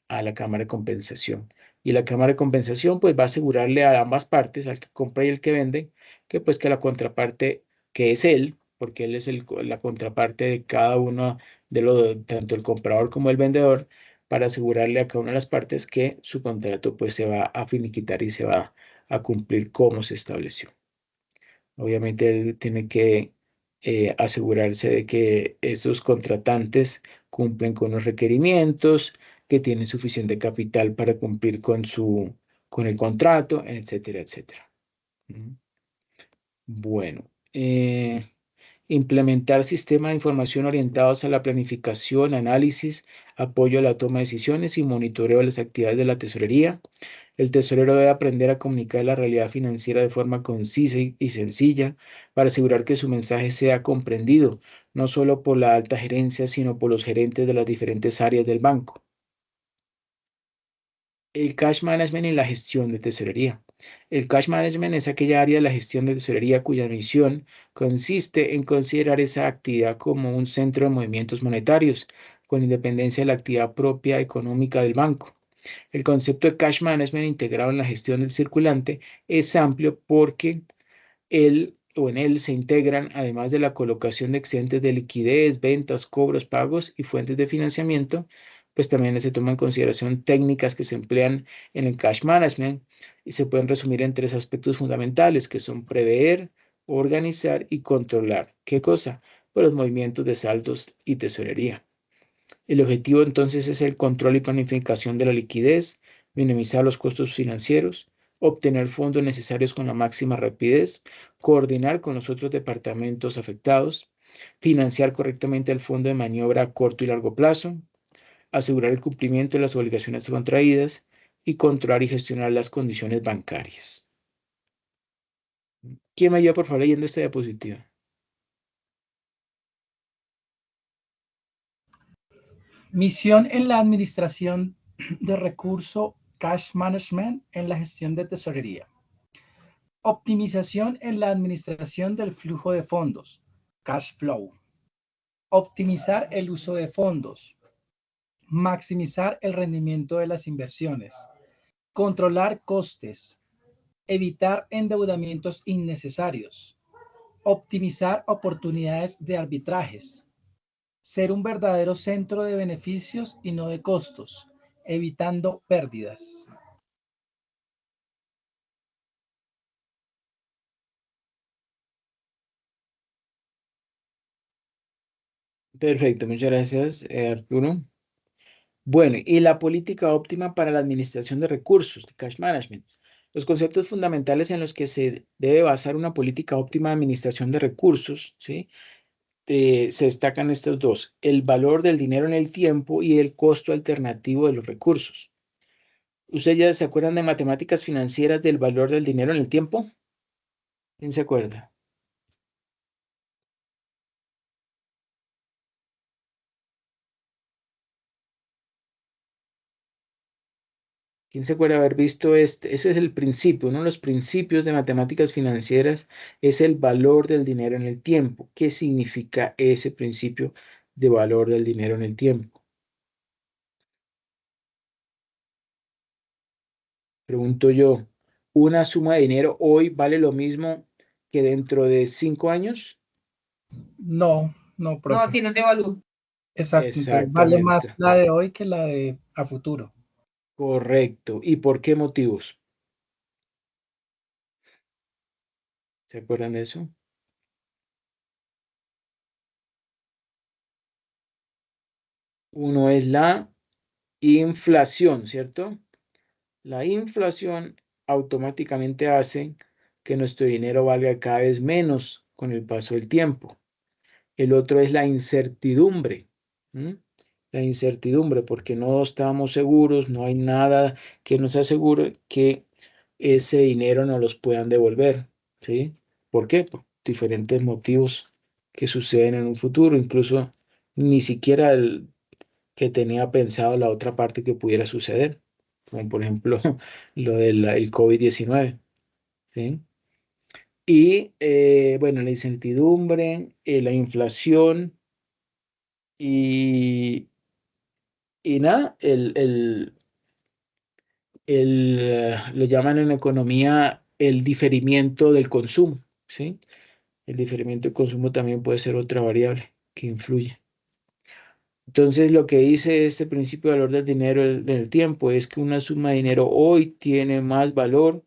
a la Cámara de Compensación. Y la Cámara de Compensación pues va a asegurarle a ambas partes, al que compra y el que vende, que pues que la contraparte, que es él, porque él es la contraparte de cada uno de los, tanto el comprador como el vendedor, para asegurarle a cada una de las partes que su contrato pues se va a finiquitar y se va a cumplir como se estableció. Obviamente él tiene que asegurarse de que esos contratantes cumplen con los requerimientos, que tienen suficiente capital para cumplir con el contrato, etcétera, etcétera. ¿Mm? Bueno, implementar sistemas de información orientados a la planificación, análisis, apoyo a la toma de decisiones y monitoreo de las actividades de la tesorería. El tesorero debe aprender a comunicar la realidad financiera de forma concisa y sencilla para asegurar que su mensaje sea comprendido, no solo por la alta gerencia, sino por los gerentes de las diferentes áreas del banco. El cash management y la gestión de tesorería. El cash management es aquella área de la gestión de tesorería cuya misión consiste en considerar esa actividad como un centro de movimientos monetarios, con independencia de la actividad propia económica del banco. El concepto de cash management integrado en la gestión del circulante es amplio porque en él se integran, además de la colocación de excedentes de liquidez, ventas, cobros, pagos y fuentes de financiamiento, pues también se toman en consideración técnicas que se emplean en el cash management y se pueden resumir en tres aspectos fundamentales, que son prever, organizar y controlar. ¿Qué cosa? Pues los movimientos de saldos y tesorería. El objetivo entonces es el control y planificación de la liquidez, minimizar los costos financieros, obtener fondos necesarios con la máxima rapidez, coordinar con los otros departamentos afectados, financiar correctamente el fondo de maniobra a corto y largo plazo, asegurar el cumplimiento de las obligaciones contraídas y controlar y gestionar las condiciones bancarias. ¿Quién me ayuda, por favor, leyendo esta diapositiva? Misión en la administración de recurso cash management en la gestión de tesorería. Optimización en la administración del flujo de fondos, cash flow. Optimizar el uso de fondos. Maximizar el rendimiento de las inversiones. Controlar costes. Evitar endeudamientos innecesarios. Optimizar oportunidades de arbitrajes. Ser un verdadero centro de beneficios y no de costos, evitando pérdidas. Perfecto, muchas gracias, Arturo. Bueno, y la política óptima para la administración de recursos, de cash management. Los conceptos fundamentales en los que se debe basar una política óptima de administración de recursos, ¿sí? Se destacan estos dos, el valor del dinero en el tiempo y el costo alternativo de los recursos. ¿Ustedes ya se acuerdan de matemáticas financieras del valor del dinero en el tiempo? ¿Quién se acuerda? ¿Quién se acuerda haber visto este? Ese es el principio, uno de los principios de matemáticas financieras es el valor del dinero en el tiempo. ¿Qué significa ese principio de valor del dinero en el tiempo? Pregunto yo, ¿una suma de dinero hoy vale lo mismo que dentro de 5 años? No, No, profe. tiene un devalúo. Exacto, entonces vale más Exactamente. la de hoy que la de a futuro. Correcto. ¿Y por qué motivos? ¿Se acuerdan de eso? Uno es la inflación, ¿cierto? La inflación automáticamente hace que nuestro dinero valga cada vez menos con el paso del tiempo. El otro es la incertidumbre. ¿M? La incertidumbre, porque no estamos seguros, no hay nada que nos asegure que ese dinero nos los puedan devolver. ¿Sí? ¿Por qué? Por diferentes motivos que suceden en un futuro, incluso ni siquiera el que tenía pensado la otra parte que pudiera suceder, como por ejemplo lo del el COVID-19. ¿Sí? Y bueno, la incertidumbre, la inflación y, y nada, lo llaman en economía el diferimiento del consumo, ¿sí? El diferimiento del consumo también puede ser otra variable que influye. Entonces, lo que dice este principio de valor del dinero en el tiempo es que una suma de dinero hoy tiene más valor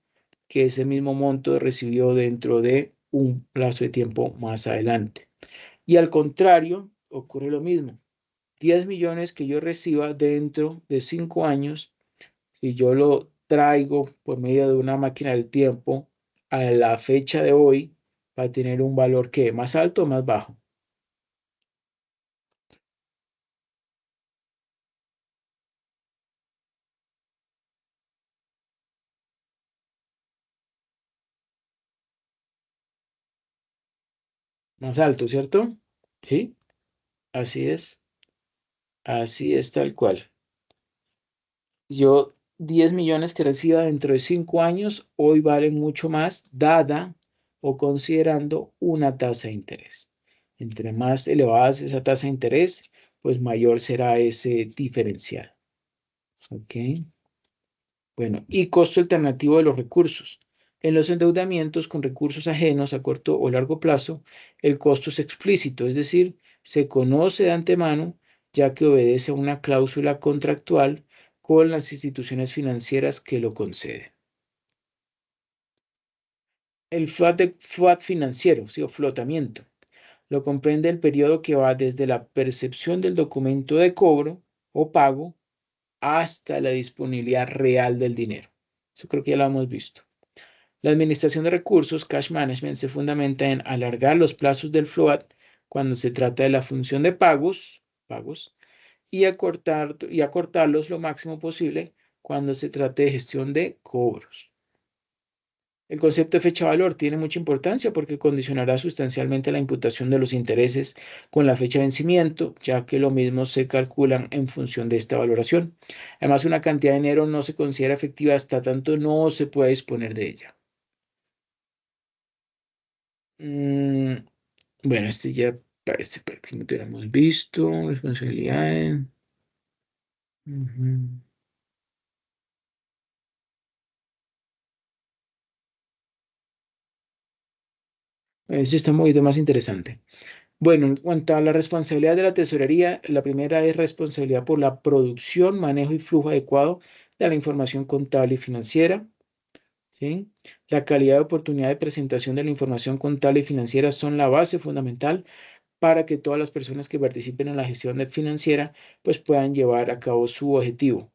que ese mismo monto recibió dentro de un plazo de tiempo más adelante. Y al contrario, ocurre lo mismo. 10 millones que yo reciba dentro de 5 años, si yo lo traigo por medio de una máquina del tiempo a la fecha de hoy, va a tener un valor que más alto o más bajo. Más alto, ¿cierto? Sí, así es. Así es tal cual. Yo 10 millones que reciba dentro de 5 años, hoy valen mucho más, dada o considerando una tasa de interés. Entre más elevada es esa tasa de interés, pues mayor será ese diferencial. ¿Ok? Bueno, y costo alternativo de los recursos. En los endeudamientos con recursos ajenos a corto o largo plazo, el costo es explícito, es decir, se conoce de antemano, ya que obedece a una cláusula contractual con las instituciones financieras que lo conceden. El float financiero, ¿sí? O flotamiento, lo comprende el periodo que va desde la percepción del documento de cobro o pago hasta la disponibilidad real del dinero. Eso creo que ya lo hemos visto. La administración de recursos, cash management, se fundamenta en alargar los plazos del float cuando se trata de la función de pagos y acortarlos lo máximo posible cuando se trate de gestión de cobros. El concepto de fecha-valor tiene mucha importancia porque condicionará sustancialmente la imputación de los intereses con la fecha de vencimiento, ya que lo mismo se calculan en función de esta valoración. Además, una cantidad de dinero no se considera efectiva hasta tanto no se pueda disponer de ella. Bueno, este ya parece que no tenemos visto. Responsabilidades. Ujú. Este está un poquito más interesante. Bueno, en cuanto a la responsabilidad de la tesorería, la primera es responsabilidad por la producción, manejo y flujo adecuado de la información contable y financiera. ¿Sí? La calidad de oportunidad de presentación de la información contable y financiera son la base fundamental para que todas las personas que participen en la gestión financiera pues puedan llevar a cabo su objetivo.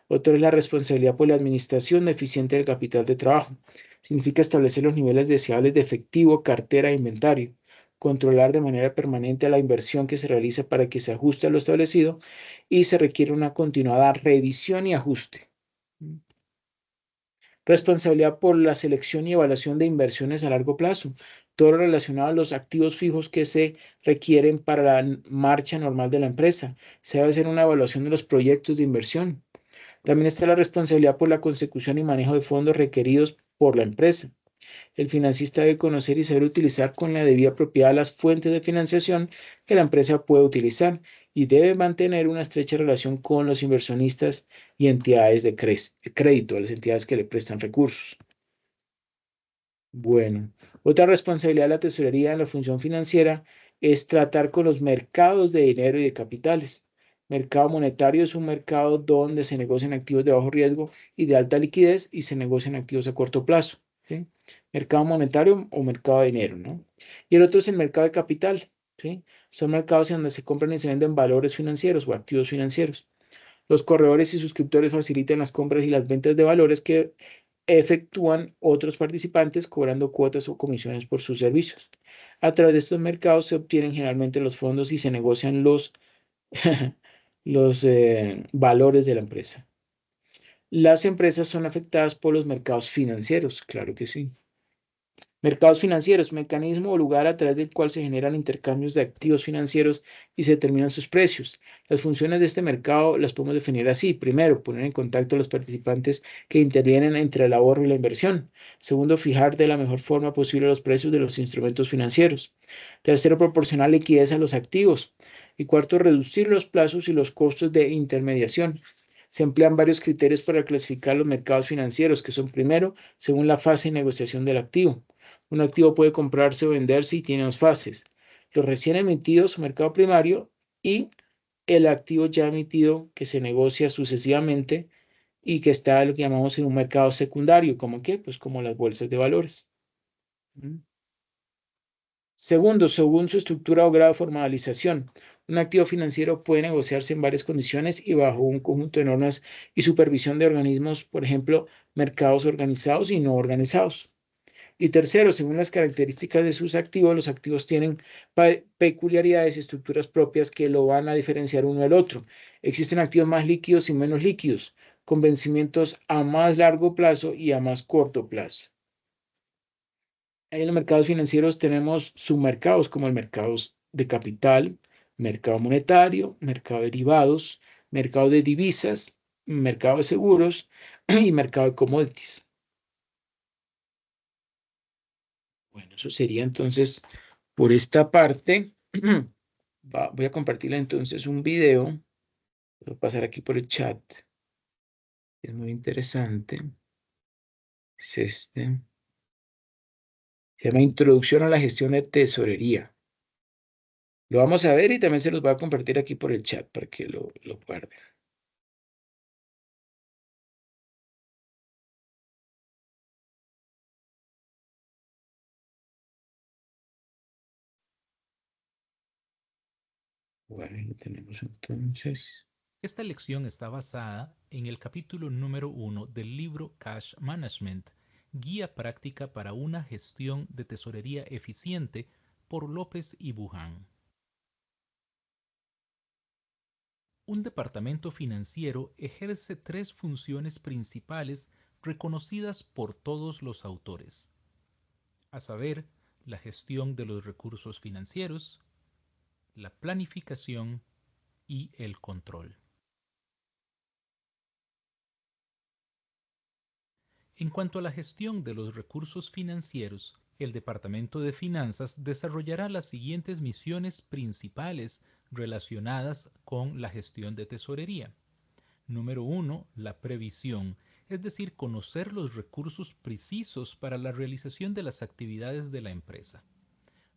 Otro es la responsabilidad por la administración eficiente del capital de trabajo. Significa establecer los niveles deseables de efectivo, cartera e inventario. Controlar de manera permanente la inversión que se realiza para que se ajuste a lo establecido y se requiere una continuada revisión y ajuste. Responsabilidad por la selección y evaluación de inversiones a largo plazo. Todo lo relacionado a los activos fijos que se requieren para la marcha normal de la empresa. Se debe hacer una evaluación de los proyectos de inversión. También está la responsabilidad por la consecución y manejo de fondos requeridos por la empresa. El financista debe conocer y saber utilizar con la debida propiedad las fuentes de financiación que la empresa puede utilizar y debe mantener una estrecha relación con los inversionistas y entidades de crédito, las entidades que le prestan recursos. Bueno, otra responsabilidad de la tesorería en la función financiera es tratar con los mercados de dinero y de capitales. Mercado monetario es un mercado donde se negocian activos de bajo riesgo y de alta liquidez y se negocian activos a corto plazo. ¿Sí? Mercado monetario o mercado de dinero, ¿no? Y el otro es el mercado de capital, ¿sí? Son mercados en donde se compran y se venden valores financieros o activos financieros. Los corredores y suscriptores facilitan las compras y las ventas de valores que efectúan otros participantes cobrando cuotas o comisiones por sus servicios. A través de estos mercados se obtienen generalmente los fondos y se negocian los, los valores de la empresa. Las empresas son afectadas por los mercados financieros, claro que sí. Mercados financieros, mecanismo o lugar a través del cual se generan intercambios de activos financieros y se determinan sus precios. Las funciones de este mercado las podemos definir así. Primero, poner en contacto a los participantes que intervienen entre el ahorro y la inversión. Segundo, fijar de la mejor forma posible los precios de los instrumentos financieros. Tercero, proporcionar liquidez a los activos. Y cuarto, reducir los plazos y los costos de intermediación. Se emplean varios criterios para clasificar los mercados financieros, que son primero, según la fase de negociación del activo. Un activo puede comprarse o venderse y tiene dos fases. Los recién emitidos, mercado primario, y el activo ya emitido que se negocia sucesivamente y que está lo que llamamos en un mercado secundario. ¿Cómo qué? Pues como las bolsas de valores. Segundo, según su estructura o grado de formalización, un activo financiero puede negociarse en varias condiciones y bajo un conjunto de normas y supervisión de organismos, por ejemplo, mercados organizados y no organizados. Y tercero, según las características de sus activos, los activos tienen peculiaridades y estructuras propias que lo van a diferenciar uno del otro. Existen activos más líquidos y menos líquidos, con vencimientos a más largo plazo y a más corto plazo. En los mercados financieros tenemos submercados como el mercado de capital, mercado monetario, mercado de derivados, mercado de divisas, mercado de seguros y mercado de commodities. Bueno, eso sería entonces por esta parte. Voy a compartirle entonces un video. Voy a pasar aquí por el chat. Es muy interesante. Es este. Se llama Introducción a la gestión de tesorería. Lo vamos a ver y también se los voy a compartir aquí por el chat para que lo guarden. Bueno, ahí lo tenemos entonces. Esta lección está basada en el capítulo número 1 del libro Cash Management, Guía Práctica para una Gestión de Tesorería Eficiente por López y Buján. Un departamento financiero ejerce tres funciones principales reconocidas por todos los autores, a saber, la gestión de los recursos financieros, la planificación y el control. En cuanto a la gestión de los recursos financieros, el Departamento de Finanzas desarrollará las siguientes misiones principales relacionadas con la gestión de tesorería. Número 1. La previsión, es decir, conocer los recursos precisos para la realización de las actividades de la empresa.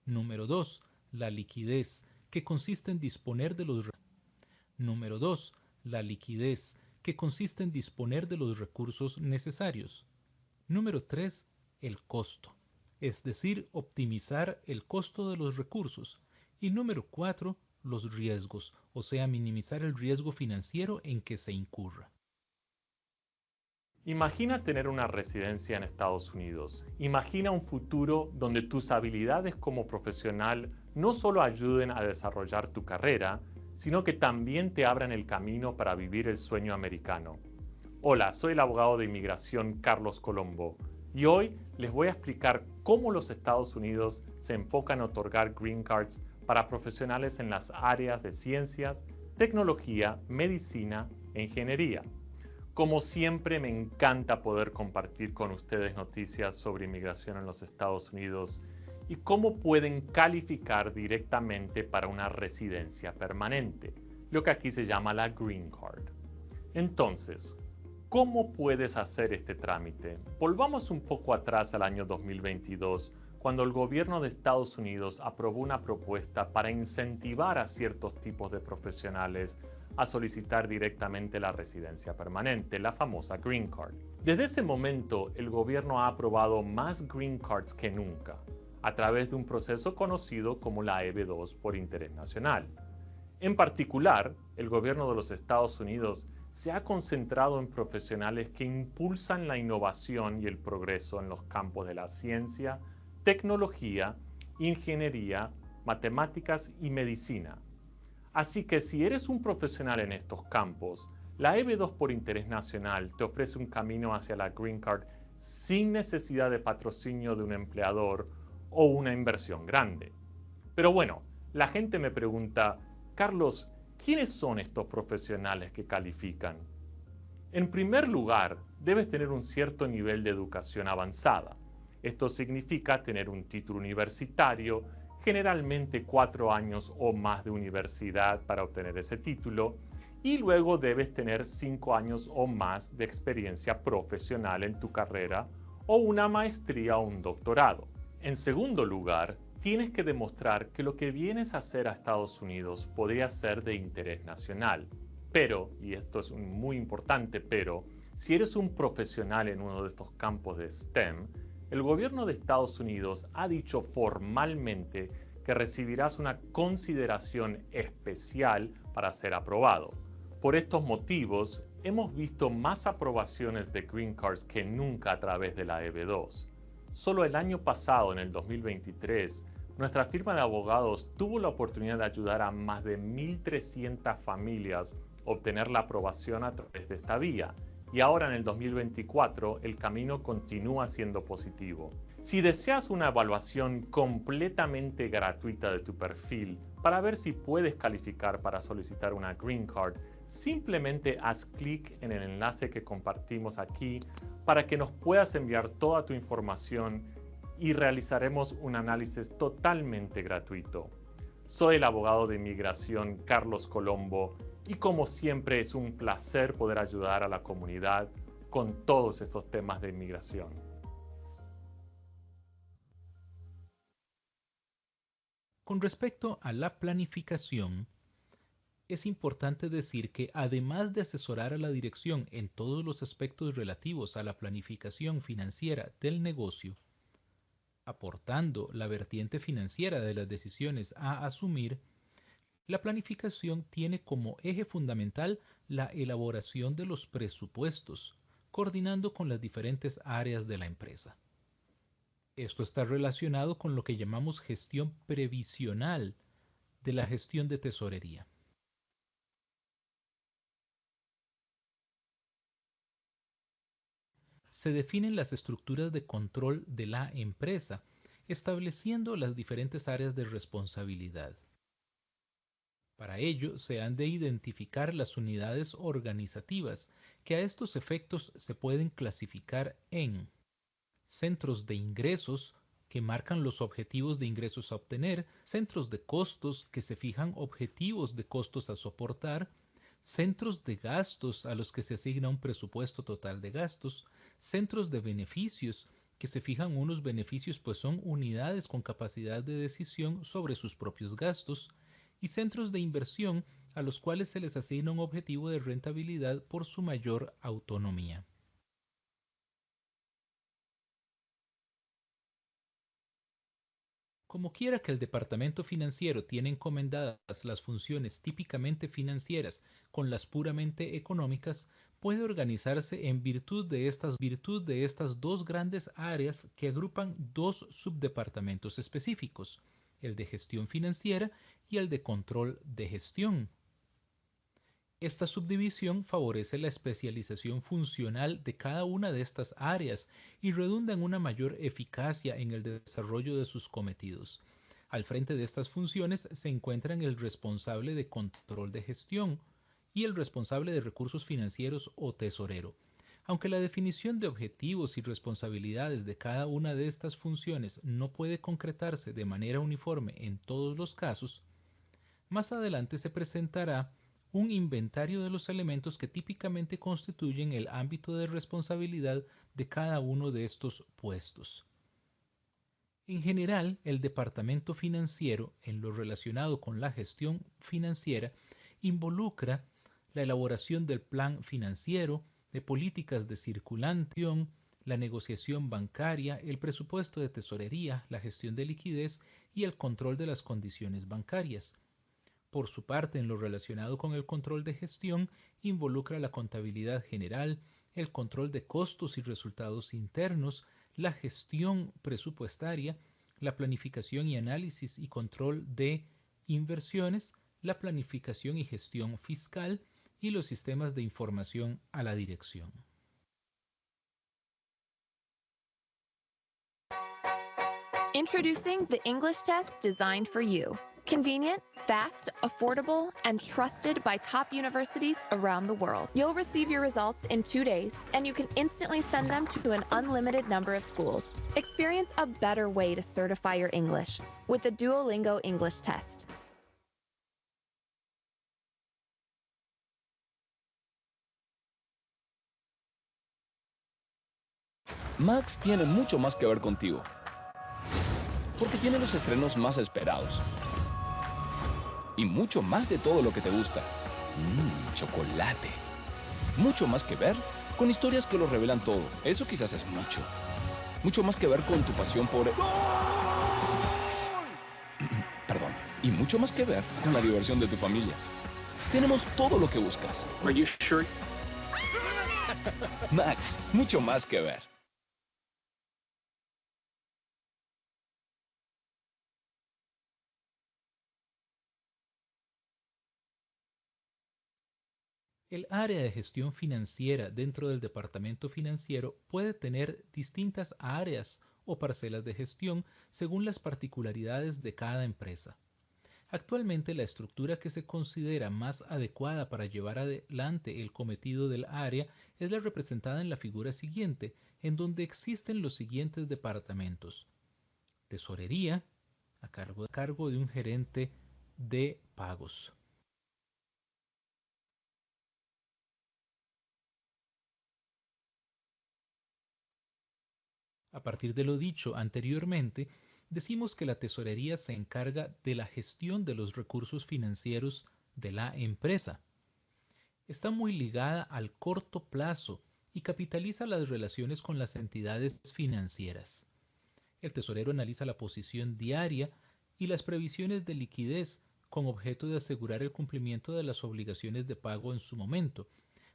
Número 2. La liquidez, que consiste en disponer de los recursos necesarios. Número 3. El costo, es decir, optimizar el costo de los recursos. Y número 4. Los riesgos, o sea, minimizar el riesgo financiero en que se incurra. Imagina tener una residencia en Estados Unidos. Imagina un futuro donde tus habilidades como profesional no solo ayuden a desarrollar tu carrera, sino que también te abran el camino para vivir el sueño americano. Hola, soy el abogado de inmigración Carlos Colombo y hoy les voy a explicar cómo los Estados Unidos se enfocan en otorgar green cards para profesionales en las áreas de ciencias, tecnología, medicina e ingeniería. Como siempre, me encanta poder compartir con ustedes noticias sobre inmigración en los Estados Unidos y cómo pueden calificar directamente para una residencia permanente, lo que aquí se llama la Green Card. Entonces, ¿cómo puedes hacer este trámite? Volvamos un poco atrás al año 2022, cuando el gobierno de Estados Unidos aprobó una propuesta para incentivar a ciertos tipos de profesionales a solicitar directamente la residencia permanente, la famosa Green Card. Desde ese momento, el gobierno ha aprobado más Green Cards que nunca, a través de un proceso conocido como la EB-2 por interés nacional. En particular, el gobierno de los Estados Unidos se ha concentrado en profesionales que impulsan la innovación y el progreso en los campos de la ciencia, tecnología, ingeniería, matemáticas y medicina. Así que si eres un profesional en estos campos, la EB-2 por interés nacional te ofrece un camino hacia la Green Card sin necesidad de patrocinio de un empleador o una inversión grande. Pero bueno, la gente me pregunta, Carlos, ¿quiénes son estos profesionales que califican? En primer lugar, debes tener un cierto nivel de educación avanzada. Esto significa tener un título universitario, generalmente 4 años o más de universidad para obtener ese título, y luego debes tener 5 años o más de experiencia profesional en tu carrera o una maestría o un doctorado. En segundo lugar, tienes que demostrar que lo que vienes a hacer a Estados Unidos podría ser de interés nacional. Pero, y esto es muy importante, pero, si eres un profesional en uno de estos campos de STEM, el gobierno de Estados Unidos ha dicho formalmente que recibirás una consideración especial para ser aprobado. Por estos motivos, hemos visto más aprobaciones de Green Cards que nunca a través de la EB-2. Solo el año pasado, en el 2023, nuestra firma de abogados tuvo la oportunidad de ayudar a más de 1.300 familias a obtener la aprobación a través de esta vía. Y ahora en el 2024 el camino continúa siendo positivo. Si deseas una evaluación completamente gratuita de tu perfil para ver si puedes calificar para solicitar una Green Card, simplemente haz clic en el enlace que compartimos aquí para que nos puedas enviar toda tu información y realizaremos un análisis totalmente gratuito. Soy el abogado de inmigración Carlos Colombo y como siempre es un placer poder ayudar a la comunidad con todos estos temas de inmigración. Con respecto a la planificación, es importante decir que además de asesorar a la dirección en todos los aspectos relativos a la planificación financiera del negocio, aportando la vertiente financiera de las decisiones a asumir, la planificación tiene como eje fundamental la elaboración de los presupuestos, coordinando con las diferentes áreas de la empresa. Esto está relacionado con lo que llamamos gestión previsional de la gestión de tesorería. Se definen las estructuras de control de la empresa, estableciendo las diferentes áreas de responsabilidad. Para ello, se han de identificar las unidades organizativas, que a estos efectos se pueden clasificar en centros de ingresos, que marcan los objetivos de ingresos a obtener, centros de costos, que se fijan objetivos de costos a soportar, centros de gastos a los que se asigna un presupuesto total de gastos, centros de beneficios, que se fijan unos beneficios pues son unidades con capacidad de decisión sobre sus propios gastos, y centros de inversión a los cuales se les asigna un objetivo de rentabilidad por su mayor autonomía. Como quiera que el departamento financiero tiene encomendadas las funciones típicamente financieras con las puramente económicas, puede organizarse en virtud de estas dos grandes áreas que agrupan dos subdepartamentos específicos, el de gestión financiera y el de control de gestión. Esta subdivisión favorece la especialización funcional de cada una de estas áreas y redunda en una mayor eficacia en el desarrollo de sus cometidos. Al frente de estas funciones se encuentran el responsable de control de gestión y el responsable de recursos financieros o tesorero. Aunque la definición de objetivos y responsabilidades de cada una de estas funciones no puede concretarse de manera uniforme en todos los casos, más adelante se presentará un inventario de los elementos que típicamente constituyen el ámbito de responsabilidad de cada uno de estos puestos. En general, el departamento financiero, en lo relacionado con la gestión financiera, involucra la elaboración del plan financiero, de políticas de circulación, la negociación bancaria, el presupuesto de tesorería, la gestión de liquidez y el control de las condiciones bancarias. Por su parte, en lo relacionado con el control de gestión, involucra la contabilidad general, el control de costos y resultados internos, la gestión presupuestaria, la planificación y análisis y control de inversiones, la planificación y gestión fiscal y los sistemas de información a la dirección. Introducing the English test designed for you. Convenient, fast, affordable, and trusted by top universities around the world. You'll receive your results in 2 days, and you can instantly send them to an unlimited number of schools. Experience a better way to certify your English with the Duolingo English test. Max tiene mucho más que ver contigo, porque tiene los estrenos más esperados y mucho más de todo lo que te gusta. Chocolate. Mucho más que ver con historias que lo revelan todo. Eso quizás es mucho. Mucho más que ver con tu pasión por... Perdón. Y mucho más que ver con la diversión de tu familia. Tenemos todo lo que buscas. Are you sure? Max, mucho más que ver. El área de gestión financiera dentro del departamento financiero puede tener distintas áreas o parcelas de gestión según las particularidades de cada empresa. Actualmente, la estructura que se considera más adecuada para llevar adelante el cometido del área es la representada en la figura siguiente, en donde existen los siguientes departamentos: tesorería, a cargo de un gerente de pagos. A partir de lo dicho anteriormente, decimos que la tesorería se encarga de la gestión de los recursos financieros de la empresa. Está muy ligada al corto plazo y capitaliza las relaciones con las entidades financieras. El tesorero analiza la posición diaria y las previsiones de liquidez con objeto de asegurar el cumplimiento de las obligaciones de pago en su momento.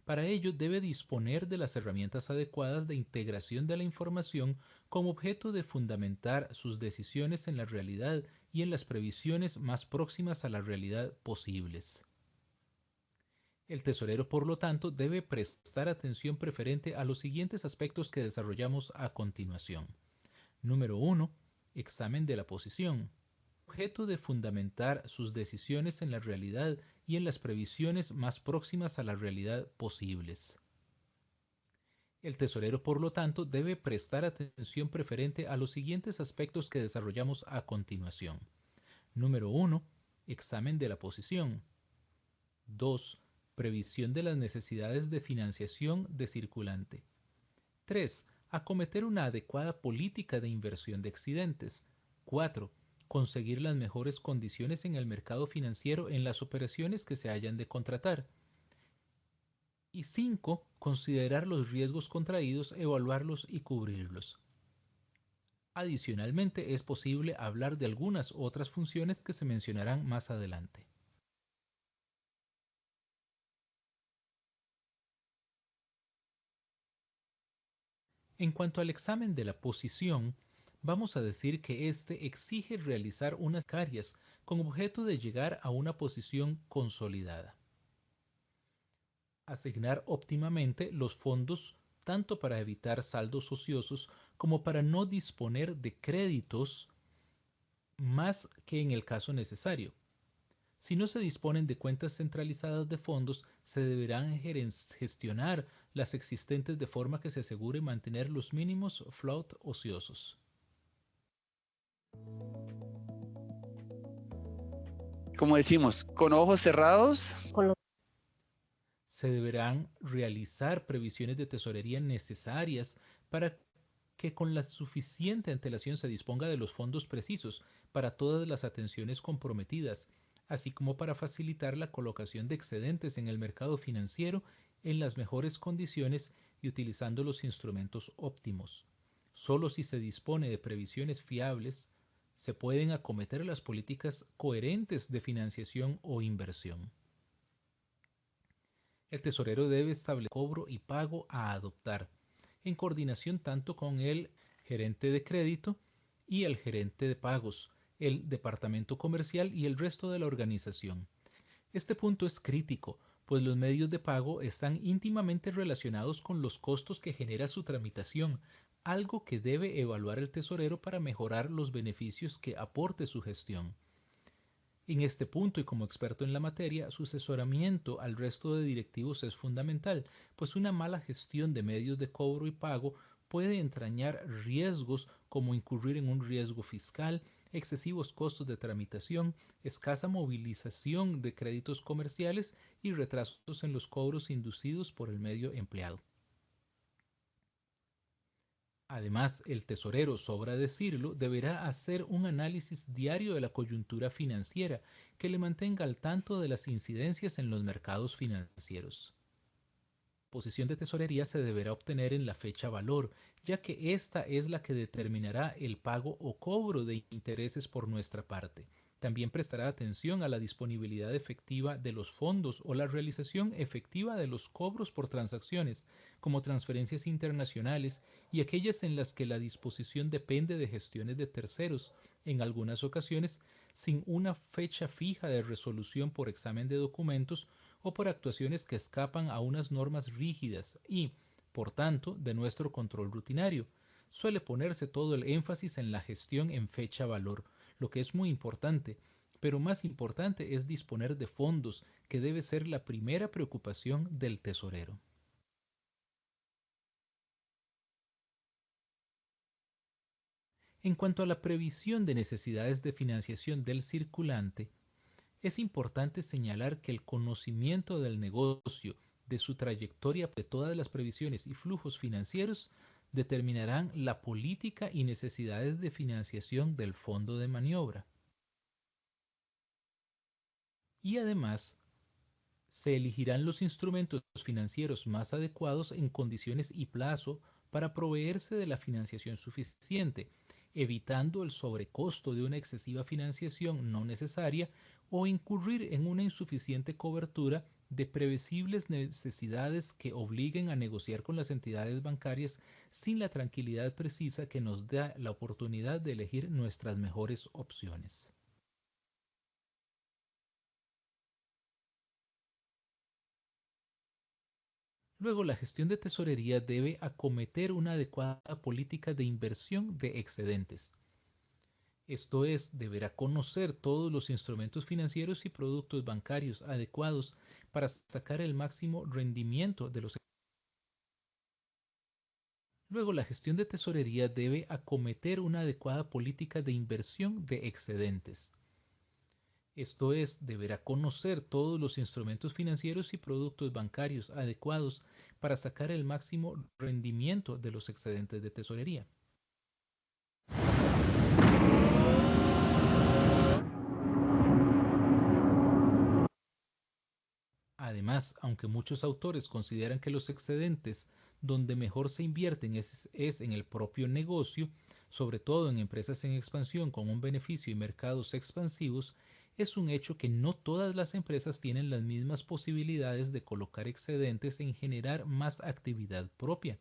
Para ello debe disponer de las herramientas adecuadas de integración de la información con objeto de fundamentar sus decisiones en la realidad y en las previsiones más próximas a la realidad posibles. El tesorero, por lo tanto, debe prestar atención preferente a los siguientes aspectos que desarrollamos a continuación. Número 1. Examen de la posición. Objeto de fundamentar sus decisiones en la realidad y en las previsiones más próximas a la realidad posibles. El tesorero, por lo tanto, debe prestar atención preferente a los siguientes aspectos que desarrollamos a continuación. Número 1. Examen de la posición. 2. Previsión de las necesidades de financiación de circulante. 3. Acometer una adecuada política de inversión de excedentes. 4. Conseguir las mejores condiciones en el mercado financiero en las operaciones que se hayan de contratar. Y 5. Considerar los riesgos contraídos, evaluarlos y cubrirlos. Adicionalmente, es posible hablar de algunas otras funciones que se mencionarán más adelante. En cuanto al examen de la posición, vamos a decir que éste exige realizar unas áreas con objeto de llegar a una posición consolidada. Asignar óptimamente los fondos tanto para evitar saldos ociosos como para no disponer de créditos más que en el caso necesario. Si no se disponen de cuentas centralizadas de fondos, se deberán gestionar las existentes de forma que se asegure mantener los mínimos float ociosos. Como decimos, con ojos cerrados. Se deberán realizar previsiones de tesorería necesarias para que con la suficiente antelación se disponga de los fondos precisos para todas las atenciones comprometidas, así como para facilitar la colocación de excedentes en el mercado financiero en las mejores condiciones y utilizando los instrumentos óptimos. Solo si se dispone de previsiones fiables, se pueden acometer las políticas coherentes de financiación o inversión. El tesorero debe establecer cobro y pago a adoptar, en coordinación tanto con el gerente de crédito y el gerente de pagos, el departamento comercial y el resto de la organización. Este punto es crítico, pues los medios de pago están íntimamente relacionados con los costos que genera su tramitación, algo que debe evaluar el tesorero para mejorar los beneficios que aporte su gestión. En este punto y como experto en la materia, su asesoramiento al resto de directivos es fundamental, pues una mala gestión de medios de cobro y pago puede entrañar riesgos como incurrir en un riesgo fiscal, excesivos costos de tramitación, escasa movilización de créditos comerciales y retrasos en los cobros inducidos por el medio empleado. Además, el tesorero, sobra decirlo, deberá hacer un análisis diario de la coyuntura financiera que le mantenga al tanto de las incidencias en los mercados financieros. La posición de tesorería se deberá obtener en la fecha valor, ya que esta es la que determinará el pago o cobro de intereses por nuestra parte. También prestará atención a la disponibilidad efectiva de los fondos o la realización efectiva de los cobros por transacciones, como transferencias internacionales y aquellas en las que la disposición depende de gestiones de terceros, en algunas ocasiones sin una fecha fija de resolución por examen de documentos o por actuaciones que escapan a unas normas rígidas y, por tanto, de nuestro control rutinario. Suele ponerse todo el énfasis en la gestión en fecha valor, lo que es muy importante, pero más importante es disponer de fondos, que debe ser la primera preocupación del tesorero. En cuanto a la previsión de necesidades de financiación del circulante, es importante señalar que el conocimiento del negocio, de su trayectoria, de todas las previsiones y flujos financieros determinarán la política y necesidades de financiación del fondo de maniobra. Y además, se elegirán los instrumentos financieros más adecuados en condiciones y plazo para proveerse de la financiación suficiente, evitando el sobrecosto de una excesiva financiación no necesaria o incurrir en una insuficiente cobertura de previsibles necesidades que obliguen a negociar con las entidades bancarias sin la tranquilidad precisa que nos da la oportunidad de elegir nuestras mejores opciones. Luego, la gestión de tesorería debe acometer una adecuada política de inversión de excedentes. Esto es, deberá conocer todos los instrumentos financieros y productos bancarios adecuados para sacar el máximo rendimiento de los. Luego, la gestión de tesorería debe acometer una adecuada política de inversión de excedentes. Esto es, deberá conocer todos los instrumentos financieros y productos bancarios adecuados para sacar el máximo rendimiento de los excedentes de tesorería. Además, aunque muchos autores consideran que los excedentes donde mejor se invierten es en el propio negocio, sobre todo en empresas en expansión con un beneficio y mercados expansivos, es un hecho que no todas las empresas tienen las mismas posibilidades de colocar excedentes en generar más actividad propia.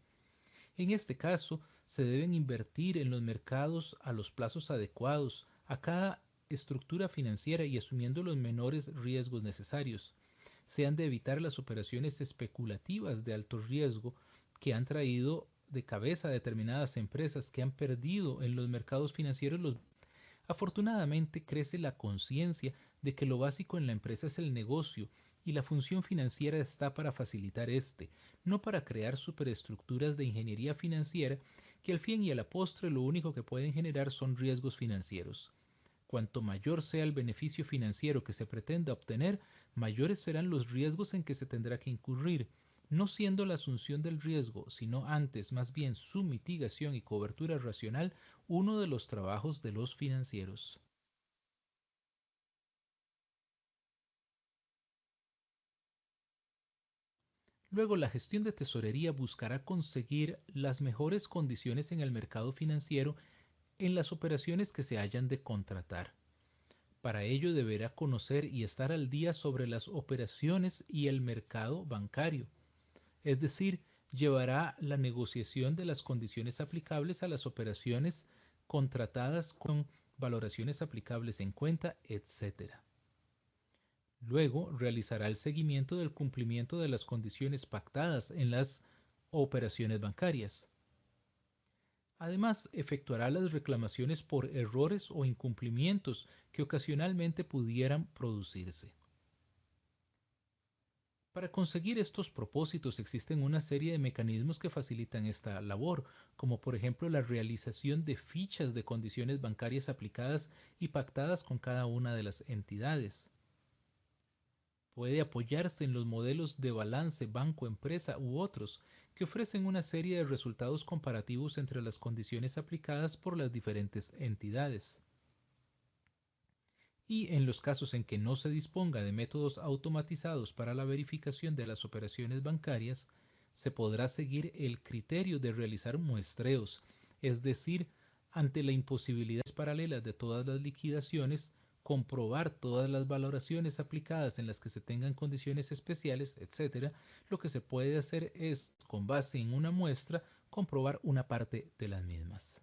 En este caso, se deben invertir en los mercados a los plazos adecuados a cada estructura financiera y asumiendo los menores riesgos necesarios. Se han de evitar las operaciones especulativas de alto riesgo que han traído de cabeza a determinadas empresas que han perdido en los mercados financieros los. Afortunadamente crece la conciencia de que lo básico en la empresa es el negocio y la función financiera está para facilitar este, no para crear superestructuras de ingeniería financiera que al fin y a la postre lo único que pueden generar son riesgos financieros. Cuanto mayor sea el beneficio financiero que se pretenda obtener, mayores serán los riesgos en que se tendrá que incurrir. no siendo la asunción del riesgo, sino antes más bien su mitigación y cobertura racional, uno de los trabajos de los financieros. Luego, la gestión de tesorería buscará conseguir las mejores condiciones en el mercado financiero en las operaciones que se hayan de contratar. Para ello deberá conocer y estar al día sobre las operaciones y el mercado bancario, es decir, llevará la negociación de las condiciones aplicables a las operaciones contratadas con valoraciones aplicables en cuenta, etc. Luego realizará el seguimiento del cumplimiento de las condiciones pactadas en las operaciones bancarias. Además, efectuará las reclamaciones por errores o incumplimientos que ocasionalmente pudieran producirse. Para conseguir estos propósitos existen una serie de mecanismos que facilitan esta labor, como por ejemplo la realización de fichas de condiciones bancarias aplicadas y pactadas con cada una de las entidades. Puede apoyarse en los modelos de balance banco-empresa u otros, que ofrecen una serie de resultados comparativos entre las condiciones aplicadas por las diferentes entidades. Y en los casos en que no se disponga de métodos automatizados para la verificación de las operaciones bancarias, se podrá seguir el criterio de realizar muestreos, es decir, ante la imposibilidad paralela de todas las liquidaciones, comprobar todas las valoraciones aplicadas en las que se tengan condiciones especiales, etc. Lo que se puede hacer es, con base en una muestra, comprobar una parte de las mismas.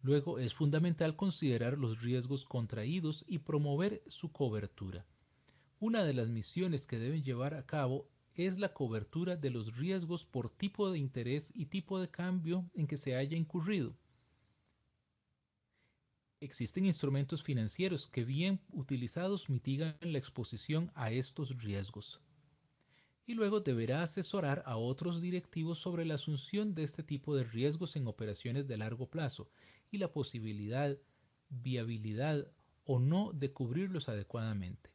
Luego es fundamental considerar los riesgos contraídos y promover su cobertura. Una de las misiones que deben llevar a cabo es la cobertura de los riesgos por tipo de interés y tipo de cambio en que se haya incurrido. Existen instrumentos financieros que bien utilizados mitigan la exposición a estos riesgos. Y luego deberá asesorar a otros directivos sobre la asunción de este tipo de riesgos en operaciones de largo plazo y la posibilidad, viabilidad o no de cubrirlos adecuadamente.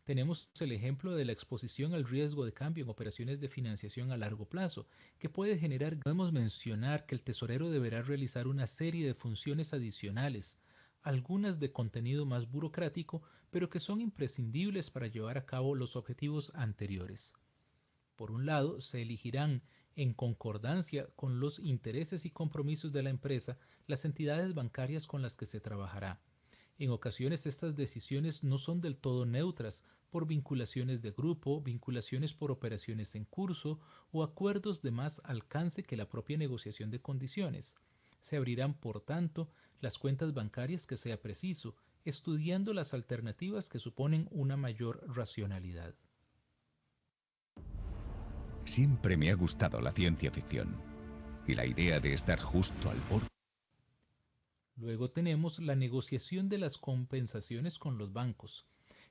Tenemos el ejemplo de la exposición al riesgo de cambio en operaciones de financiación a largo plazo, que puede generar, podemos mencionar que el tesorero deberá realizar una serie de funciones adicionales, algunas de contenido más burocrático, pero que son imprescindibles para llevar a cabo los objetivos anteriores. Por un lado, se elegirán, en concordancia con los intereses y compromisos de la empresa, las entidades bancarias con las que se trabajará. En ocasiones estas decisiones no son del todo neutras por vinculaciones de grupo, vinculaciones por operaciones en curso o acuerdos de más alcance que la propia negociación de condiciones. Se abrirán, por tanto, las cuentas bancarias que sea preciso, estudiando las alternativas que suponen una mayor racionalidad. Siempre me ha gustado la ciencia ficción y la idea de estar justo al borde. Luego tenemos la negociación de las compensaciones con los bancos.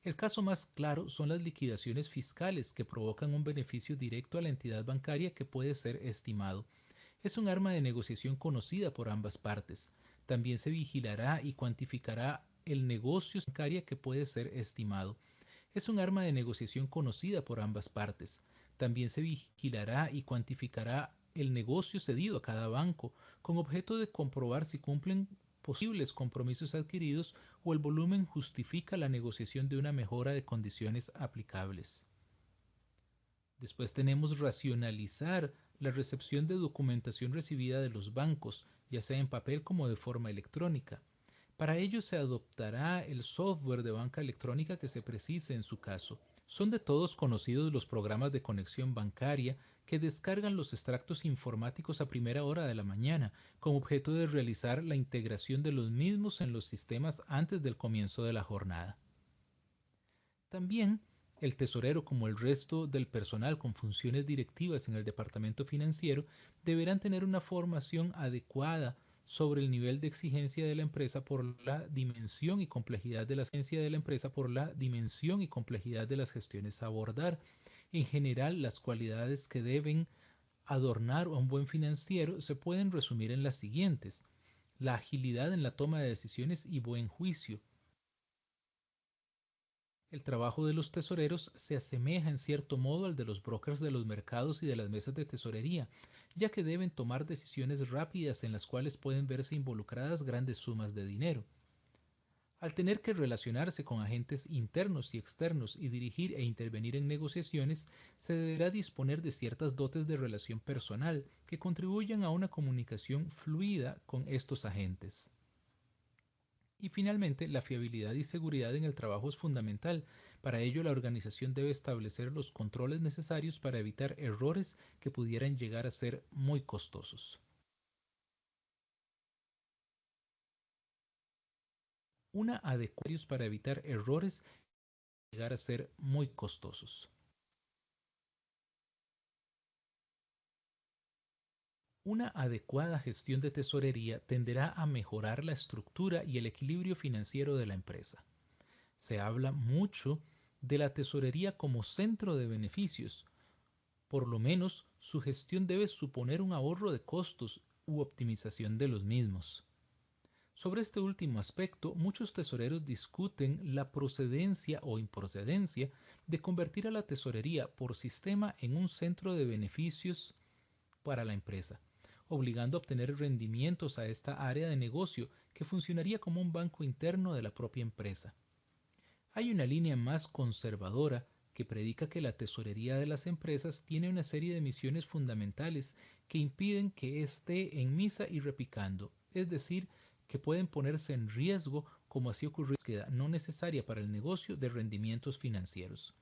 El caso más claro son las liquidaciones fiscales que provocan un beneficio directo a la entidad bancaria que puede ser estimado. Es un arma de negociación conocida por ambas partes. También se vigilará y cuantificará el negocio bancario que puede ser estimado. Es un arma de negociación conocida por ambas partes. También se vigilará y cuantificará el negocio cedido a cada banco, con objeto de comprobar si cumplen posibles compromisos adquiridos o el volumen justifica la negociación de una mejora de condiciones aplicables. Después tenemos racionalizar la recepción de documentación recibida de los bancos, ya sea en papel como de forma electrónica. Para ello se adoptará el software de banca electrónica que se precise en su caso. Son de todos conocidos los programas de conexión bancaria que descargan los extractos informáticos a primera hora de la mañana, con objeto de realizar la integración de los mismos en los sistemas antes del comienzo de la jornada. También el tesorero, como el resto del personal con funciones directivas en el departamento financiero, deberán tener una formación adecuada sobre el nivel de exigencia de la empresa por la dimensión y complejidad de la gestiones a abordar. En general, las cualidades que deben adornar a un buen financiero se pueden resumir en las siguientes: la agilidad en la toma de decisiones y buen juicio, El trabajo de los tesoreros se asemeja en cierto modo al de los brokers de los mercados y de las mesas de tesorería, ya que deben tomar decisiones rápidas en las cuales pueden verse involucradas grandes sumas de dinero. Al tener que relacionarse con agentes internos y externos y dirigir e intervenir en negociaciones, se deberá disponer de ciertas dotes de relación personal que contribuyan a una comunicación fluida con estos agentes. Y finalmente, la fiabilidad y seguridad en el trabajo es fundamental. Para ello, la organización debe establecer los controles necesarios para evitar errores que pudieran llegar a ser muy costosos. Una adecuación para evitar errores que pudieran llegar a ser muy costosos. Una adecuada gestión de tesorería tenderá a mejorar la estructura y el equilibrio financiero de la empresa. Se habla mucho de la tesorería como centro de beneficios. Por lo menos, su gestión debe suponer un ahorro de costos u optimización de los mismos. Sobre este último aspecto, muchos tesoreros discuten la procedencia o improcedencia de convertir a la tesorería por sistema en un centro de beneficios para la empresa, obligando a obtener rendimientos a esta área de negocio que funcionaría como un banco interno de la propia empresa. Hay una línea más conservadora que predica que la tesorería de las empresas tiene una serie de misiones fundamentales que impiden que esté en misa y repicando, es decir, que pueden ponerse en riesgo como así ocurrió en la búsqueda no necesaria para el negocio de rendimientos financieros.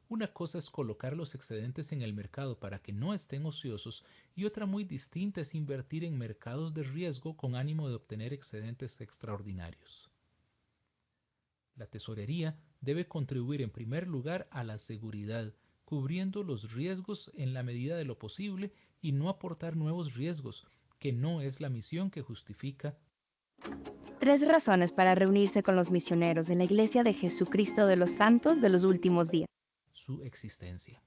Una cosa es colocar los excedentes en el mercado para que no estén ociosos y otra muy distinta es invertir en mercados de riesgo con ánimo de obtener excedentes extraordinarios. La tesorería debe contribuir en primer lugar a la seguridad, cubriendo los riesgos en la medida de lo posible y no aportar nuevos riesgos, que no es la misión que justifica. 3 razones para reunirse con los misioneros en la Iglesia de Jesucristo de los Santos de los Últimos Días. Su existencia.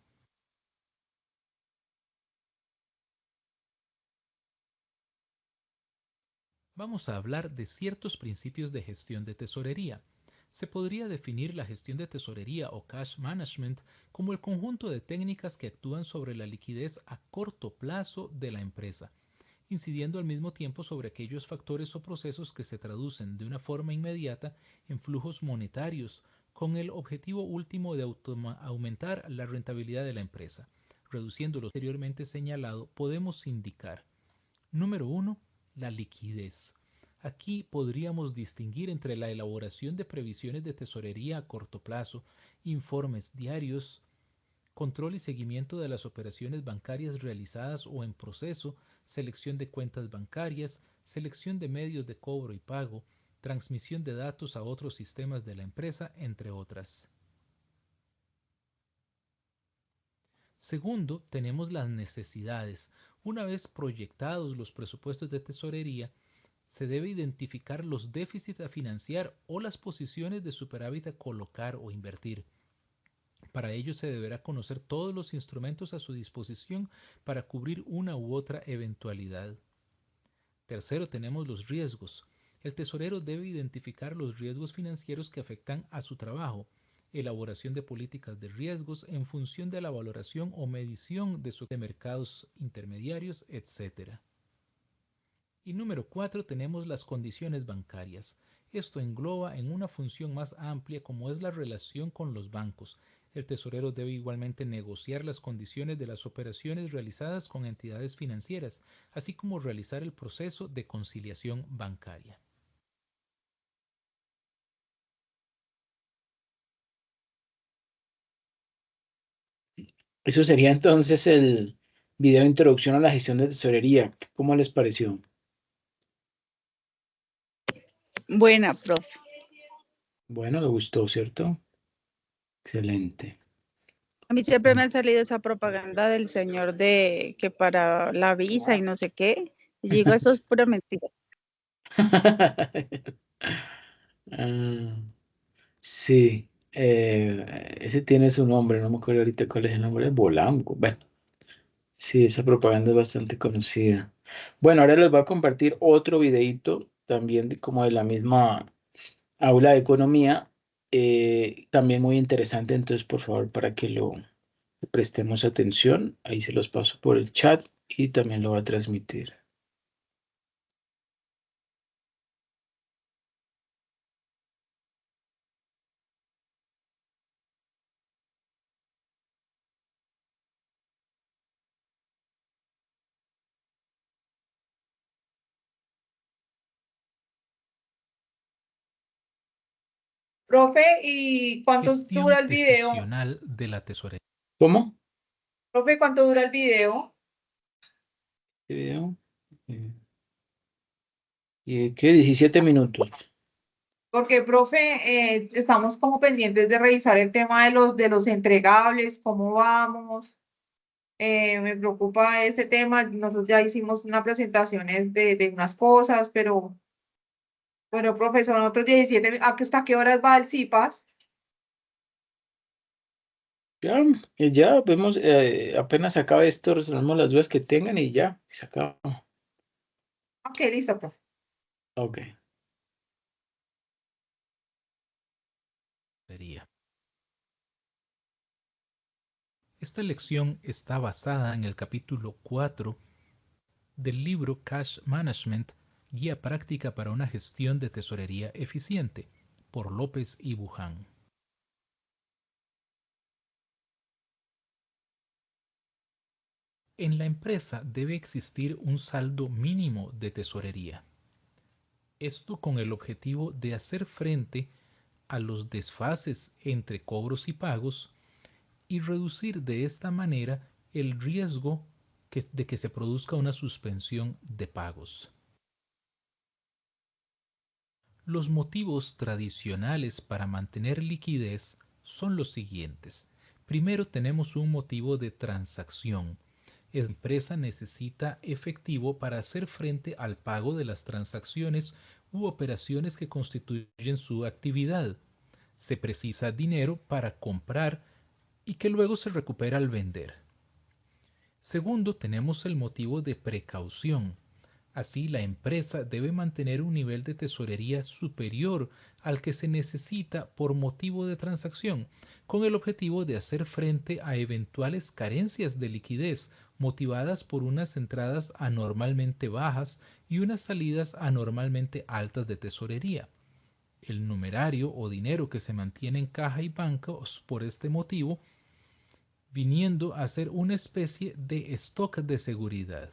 Vamos a hablar de ciertos principios de gestión de tesorería. Se podría definir la gestión de tesorería o cash management como el conjunto de técnicas que actúan sobre la liquidez a corto plazo de la empresa, incidiendo al mismo tiempo sobre aquellos factores o procesos que se traducen de una forma inmediata en flujos monetarios, con el objetivo último de aumentar la rentabilidad de la empresa. Reduciendo lo anteriormente señalado, podemos indicar: número 1, la liquidez. Aquí podríamos distinguir entre la elaboración de previsiones de tesorería a corto plazo, informes diarios, control y seguimiento de las operaciones bancarias realizadas o en proceso, selección de cuentas bancarias, selección de medios de cobro y pago, transmisión de datos a otros sistemas de la empresa, entre otras. Segundo, tenemos las necesidades. Una vez proyectados los presupuestos de tesorería, se debe identificar los déficits a financiar o las posiciones de superávit a colocar o invertir. Para ello se deberá conocer todos los instrumentos a su disposición para cubrir una u otra eventualidad. Tercero, tenemos los riesgos. El tesorero debe identificar los riesgos financieros que afectan a su trabajo, elaboración de políticas de riesgos en función de la valoración o medición de mercados intermediarios, etc. Y número 4, tenemos las condiciones bancarias. Esto engloba en una función más amplia como es la relación con los bancos. El tesorero debe igualmente negociar las condiciones de las operaciones realizadas con entidades financieras, así como realizar el proceso de conciliación bancaria. Eso sería entonces el video de introducción a la gestión de tesorería. ¿Cómo les pareció? Buena, profe. Bueno, le gustó, ¿cierto? Excelente. A mí siempre me ha salido esa propaganda del señor de que para la visa y no sé qué. Y digo, eso es pura mentira. Sí, ese tiene su nombre, no me acuerdo ahorita cuál es el nombre, Bolango. Bueno, sí, esa propaganda es bastante conocida. Bueno, ahora les voy a compartir otro videito también como de la misma aula de economía, También muy interesante, entonces por favor para que lo prestemos atención, ahí se los paso por el chat y también lo va a transmitir. Profe, ¿y cuánto dura Gestión el video? decisional de la tesorería. ¿Cómo? Profe, ¿cuánto dura el video? ¿Este video? ¿Qué? 17 minutos. Porque, profe, estamos como pendientes de revisar el tema de los entregables, cómo vamos. Me preocupa ese tema. Nosotros ya hicimos unas presentaciones de unas cosas, pero bueno, profesor, otros 17, ¿hasta qué horas va el CIPAS? Ya vemos, apenas acabe esto, resolvemos las dudas que tengan y ya, se acaba. Ok, listo, profe. Ok. Esta lección está basada en el capítulo 4 del libro Cash Management, Guía Práctica para una Gestión de Tesorería Eficiente, por López y Buján. En la empresa debe existir un saldo mínimo de tesorería. Esto con el objetivo de hacer frente a los desfases entre cobros y pagos y reducir de esta manera el riesgo de que se produzca una suspensión de pagos. Los motivos tradicionales para mantener liquidez son los siguientes. Primero tenemos un motivo de transacción. La empresa necesita efectivo para hacer frente al pago de las transacciones u operaciones que constituyen su actividad. Se precisa dinero para comprar y que luego se recupera al vender. Segundo, tenemos el motivo de precaución. Así, la empresa debe mantener un nivel de tesorería superior al que se necesita por motivo de transacción, con el objetivo de hacer frente a eventuales carencias de liquidez motivadas por unas entradas anormalmente bajas y unas salidas anormalmente altas de tesorería. El numerario o dinero que se mantiene en caja y bancos por este motivo viniendo a ser una especie de stock de seguridad.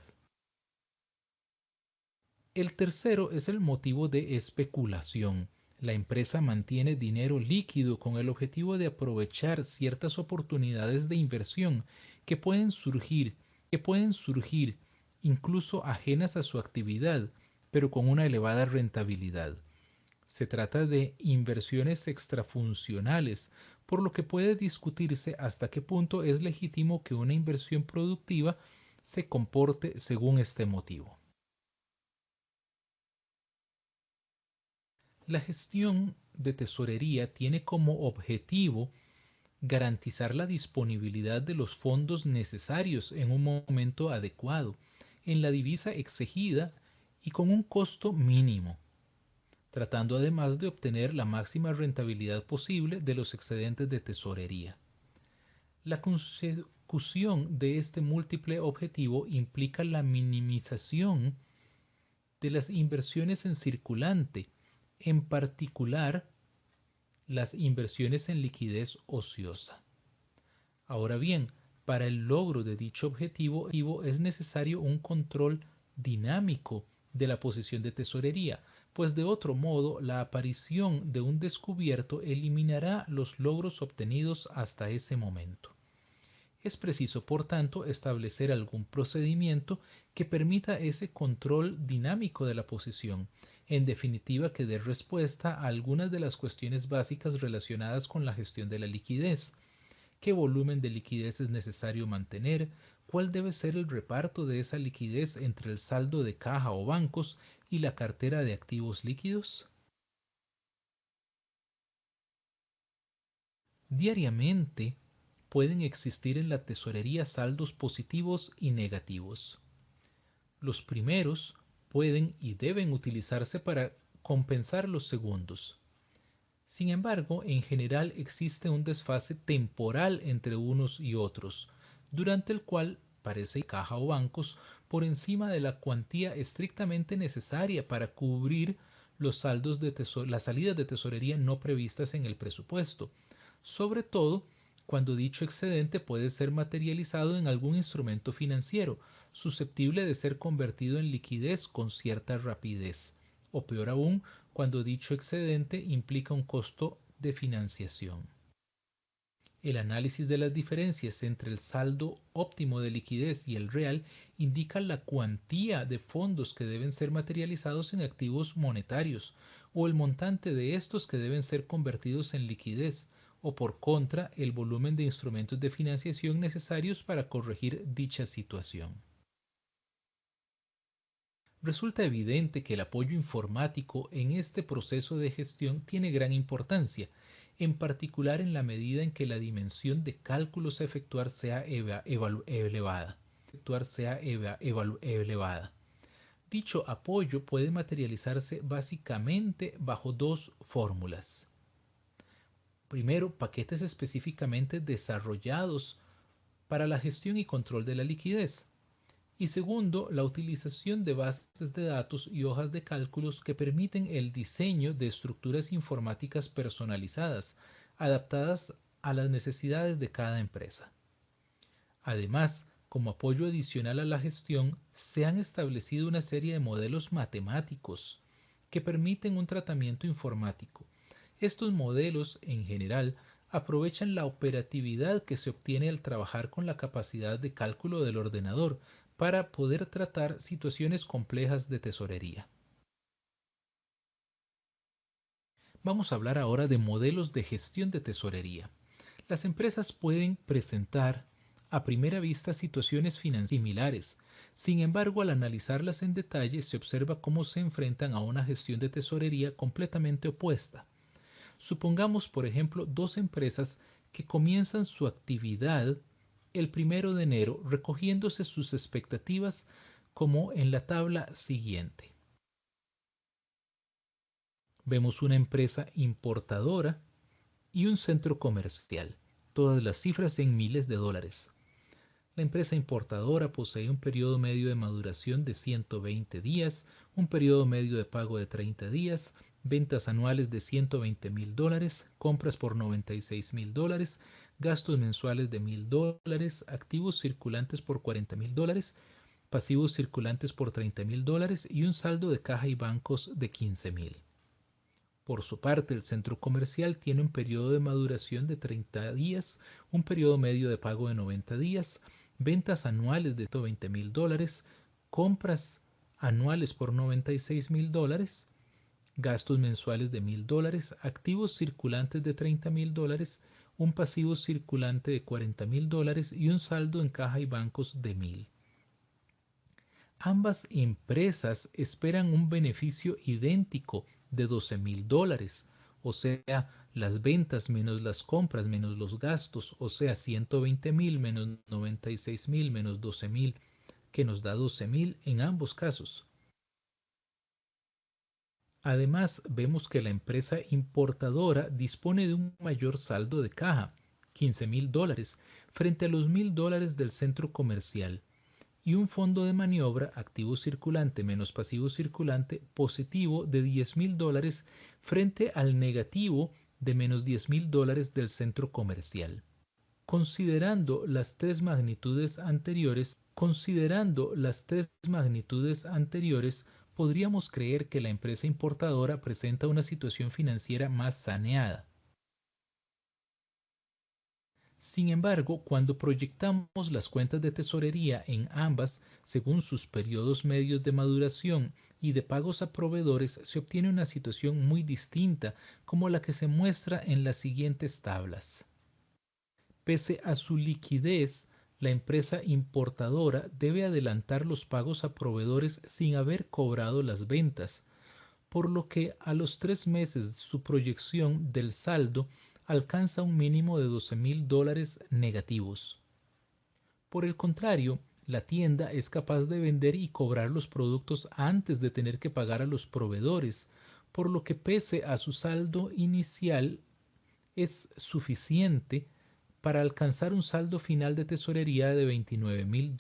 El tercero es el motivo de especulación. La empresa mantiene dinero líquido con el objetivo de aprovechar ciertas oportunidades de inversión que pueden surgir incluso ajenas a su actividad, pero con una elevada rentabilidad. Se trata de inversiones extrafuncionales, por lo que puede discutirse hasta qué punto es legítimo que una inversión productiva se comporte según este motivo. La gestión de tesorería tiene como objetivo garantizar la disponibilidad de los fondos necesarios en un momento adecuado, en la divisa exigida y con un costo mínimo, tratando además de obtener la máxima rentabilidad posible de los excedentes de tesorería. La consecución de este múltiple objetivo implica la minimización de las inversiones en circulante, en particular las inversiones en liquidez ociosa. Ahora bien, para el logro de dicho objetivo es necesario un control dinámico de la posición de tesorería, pues de otro modo la aparición de un descubierto eliminará los logros obtenidos hasta ese momento. Es preciso, por tanto, establecer algún procedimiento que permita ese control dinámico de la posición, en definitiva que dé respuesta a algunas de las cuestiones básicas relacionadas con la gestión de la liquidez. ¿Qué volumen de liquidez es necesario mantener? ¿Cuál debe ser el reparto de esa liquidez entre el saldo de caja o bancos y la cartera de activos líquidos? Diariamente pueden existir en la tesorería saldos positivos y negativos. Los primeros pueden y deben utilizarse para compensar los segundos. Sin embargo, en general existe un desfase temporal entre unos y otros, durante el cual parece caja o bancos por encima de la cuantía estrictamente necesaria para cubrir los saldos de las salidas de tesorería no previstas en el presupuesto, sobre todo cuando dicho excedente puede ser materializado en algún instrumento financiero, susceptible de ser convertido en liquidez con cierta rapidez, o peor aún, cuando dicho excedente implica un costo de financiación. El análisis de las diferencias entre el saldo óptimo de liquidez y el real indica la cuantía de fondos que deben ser materializados en activos monetarios o el montante de estos que deben ser convertidos en liquidez, o por contra el volumen de instrumentos de financiación necesarios para corregir dicha situación. Resulta evidente que el apoyo informático en este proceso de gestión tiene gran importancia, en particular en la medida en que la dimensión de cálculos a efectuar sea elevada. Dicho apoyo puede materializarse básicamente bajo dos fórmulas. Primero, paquetes específicamente desarrollados para la gestión y control de la liquidez. Y segundo, la utilización de bases de datos y hojas de cálculos que permiten el diseño de estructuras informáticas personalizadas, adaptadas a las necesidades de cada empresa. Además, como apoyo adicional a la gestión, se han establecido una serie de modelos matemáticos que permiten un tratamiento informático. Estos modelos, en general, aprovechan la operatividad que se obtiene al trabajar con la capacidad de cálculo del ordenador para poder tratar situaciones complejas de tesorería. Vamos a hablar ahora de modelos de gestión de tesorería. Las empresas pueden presentar a primera vista situaciones financieras similares. Sin embargo, al analizarlas en detalle, se observa cómo se enfrentan a una gestión de tesorería completamente opuesta. Supongamos, por ejemplo, dos empresas que comienzan su actividad el 1 de enero, recogiéndose sus expectativas como en la tabla siguiente. Vemos una empresa importadora y un centro comercial, todas las cifras en miles de dólares. La empresa importadora posee un periodo medio de maduración de 120 días, un periodo medio de pago de 30 días, ventas anuales de $120,000, compras por $96,000, gastos mensuales de $1,000, activos circulantes por $40,000, pasivos circulantes por $30,000 y un saldo de caja y bancos de $15,000. Por su parte, el centro comercial tiene un periodo de maduración de 30 días, un periodo medio de pago de 90 días, ventas anuales de $120,000, compras anuales por $96,000, gastos mensuales de $1,000, activos circulantes de $30,000, un pasivo circulante de $40,000 y un saldo en caja y bancos de $1,000. Ambas empresas esperan un beneficio idéntico de $12,000, o sea, las ventas menos las compras menos los gastos, o sea, 120,000 menos 96,000 menos 12,000, que nos da 12,000 en ambos casos. Además, vemos que la empresa importadora dispone de un mayor saldo de caja, $15,000, frente a los $1,000 del centro comercial, y un fondo de maniobra, activo circulante menos pasivo circulante, positivo de $10,000 frente al negativo de menos $10,000 del centro comercial. Considerando las tres magnitudes anteriores, podríamos creer que la empresa importadora presenta una situación financiera más saneada. Sin embargo, cuando proyectamos las cuentas de tesorería en ambas según sus periodos medios de maduración y de pagos a proveedores, se obtiene una situación muy distinta, como la que se muestra en las siguientes tablas. Pese a su liquidez, la empresa importadora debe adelantar los pagos a proveedores sin haber cobrado las ventas, por lo que a los 3 meses su proyección del saldo alcanza un mínimo de $12,000 negativos. Por el contrario, la tienda es capaz de vender y cobrar los productos antes de tener que pagar a los proveedores, por lo que pese a su saldo inicial es suficiente para alcanzar un saldo final de tesorería de 29.000.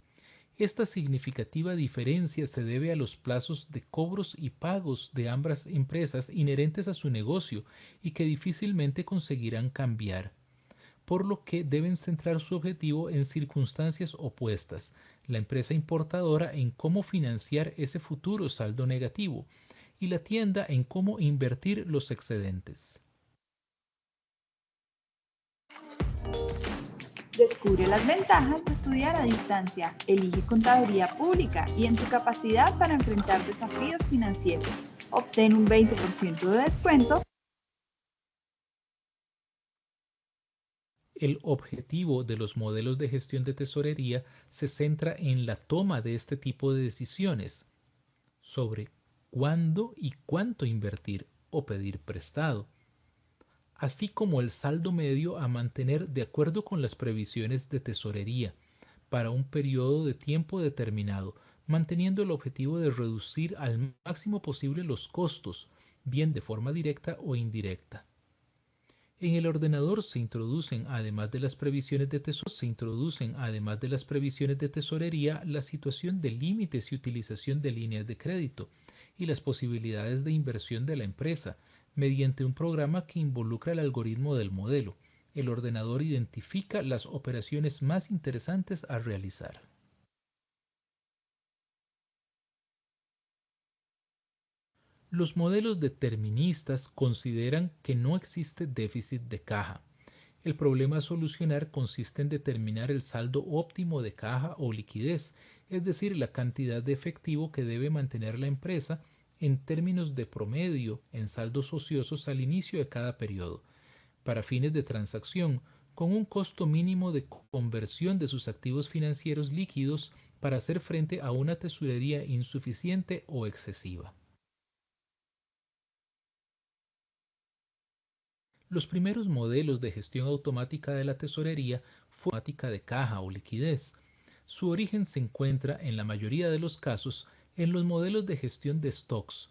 Esta significativa diferencia se debe a los plazos de cobros y pagos de ambas empresas inherentes a su negocio y que difícilmente conseguirán cambiar, por lo que deben centrar su objetivo en circunstancias opuestas, la empresa importadora en cómo financiar ese futuro saldo negativo y la tienda en cómo invertir los excedentes. Descubre las ventajas de estudiar a distancia, elige contaduría pública y en tu capacidad para enfrentar desafíos financieros. Obtén un 20% de descuento. El objetivo de los modelos de gestión de tesorería se centra en la toma de este tipo de decisiones sobre cuándo y cuánto invertir o pedir prestado, así como el saldo medio a mantener de acuerdo con las previsiones de tesorería para un periodo de tiempo determinado, manteniendo el objetivo de reducir al máximo posible los costos, bien de forma directa o indirecta. En el ordenador se introducen, además de las previsiones de tesorería, la situación de límites y utilización de líneas de crédito y las posibilidades de inversión de la empresa mediante un programa que involucra el algoritmo del modelo. El ordenador identifica las operaciones más interesantes a realizar. Los modelos deterministas consideran que no existe déficit de caja. El problema a solucionar consiste en determinar el saldo óptimo de caja o liquidez, es decir, la cantidad de efectivo que debe mantener la empresa en términos de promedio en saldos ociosos al inicio de cada periodo, para fines de transacción, con un costo mínimo de conversión de sus activos financieros líquidos para hacer frente a una tesorería insuficiente o excesiva. Los primeros modelos de gestión automática de la tesorería fue automática de caja o liquidez. Su origen se encuentra en la mayoría de los casos en los modelos de gestión de stocks,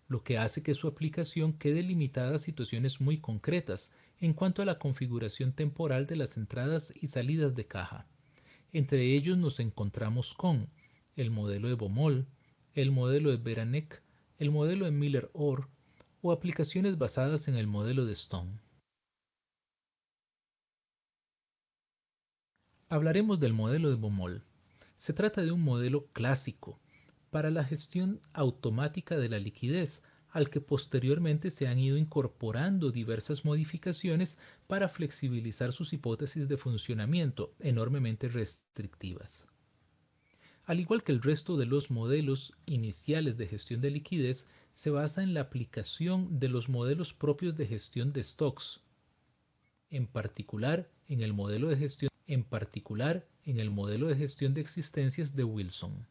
lo que hace que su aplicación quede limitada a situaciones muy concretas en cuanto a la configuración temporal de las entradas y salidas de caja. Entre ellos nos encontramos con el modelo de Baumol, el modelo de Beranek, el modelo de Miller-Orr o aplicaciones basadas en el modelo de Stone. Hablaremos del modelo de Baumol. Se trata de un modelo clásico para la gestión automática de la liquidez, al que posteriormente se han ido incorporando diversas modificaciones para flexibilizar sus hipótesis de funcionamiento enormemente restrictivas. Al igual que el resto de los modelos iniciales de gestión de liquidez, se basa en la aplicación de los modelos propios de gestión de stocks, en particular en el modelo de gestión de existencias de Wilson.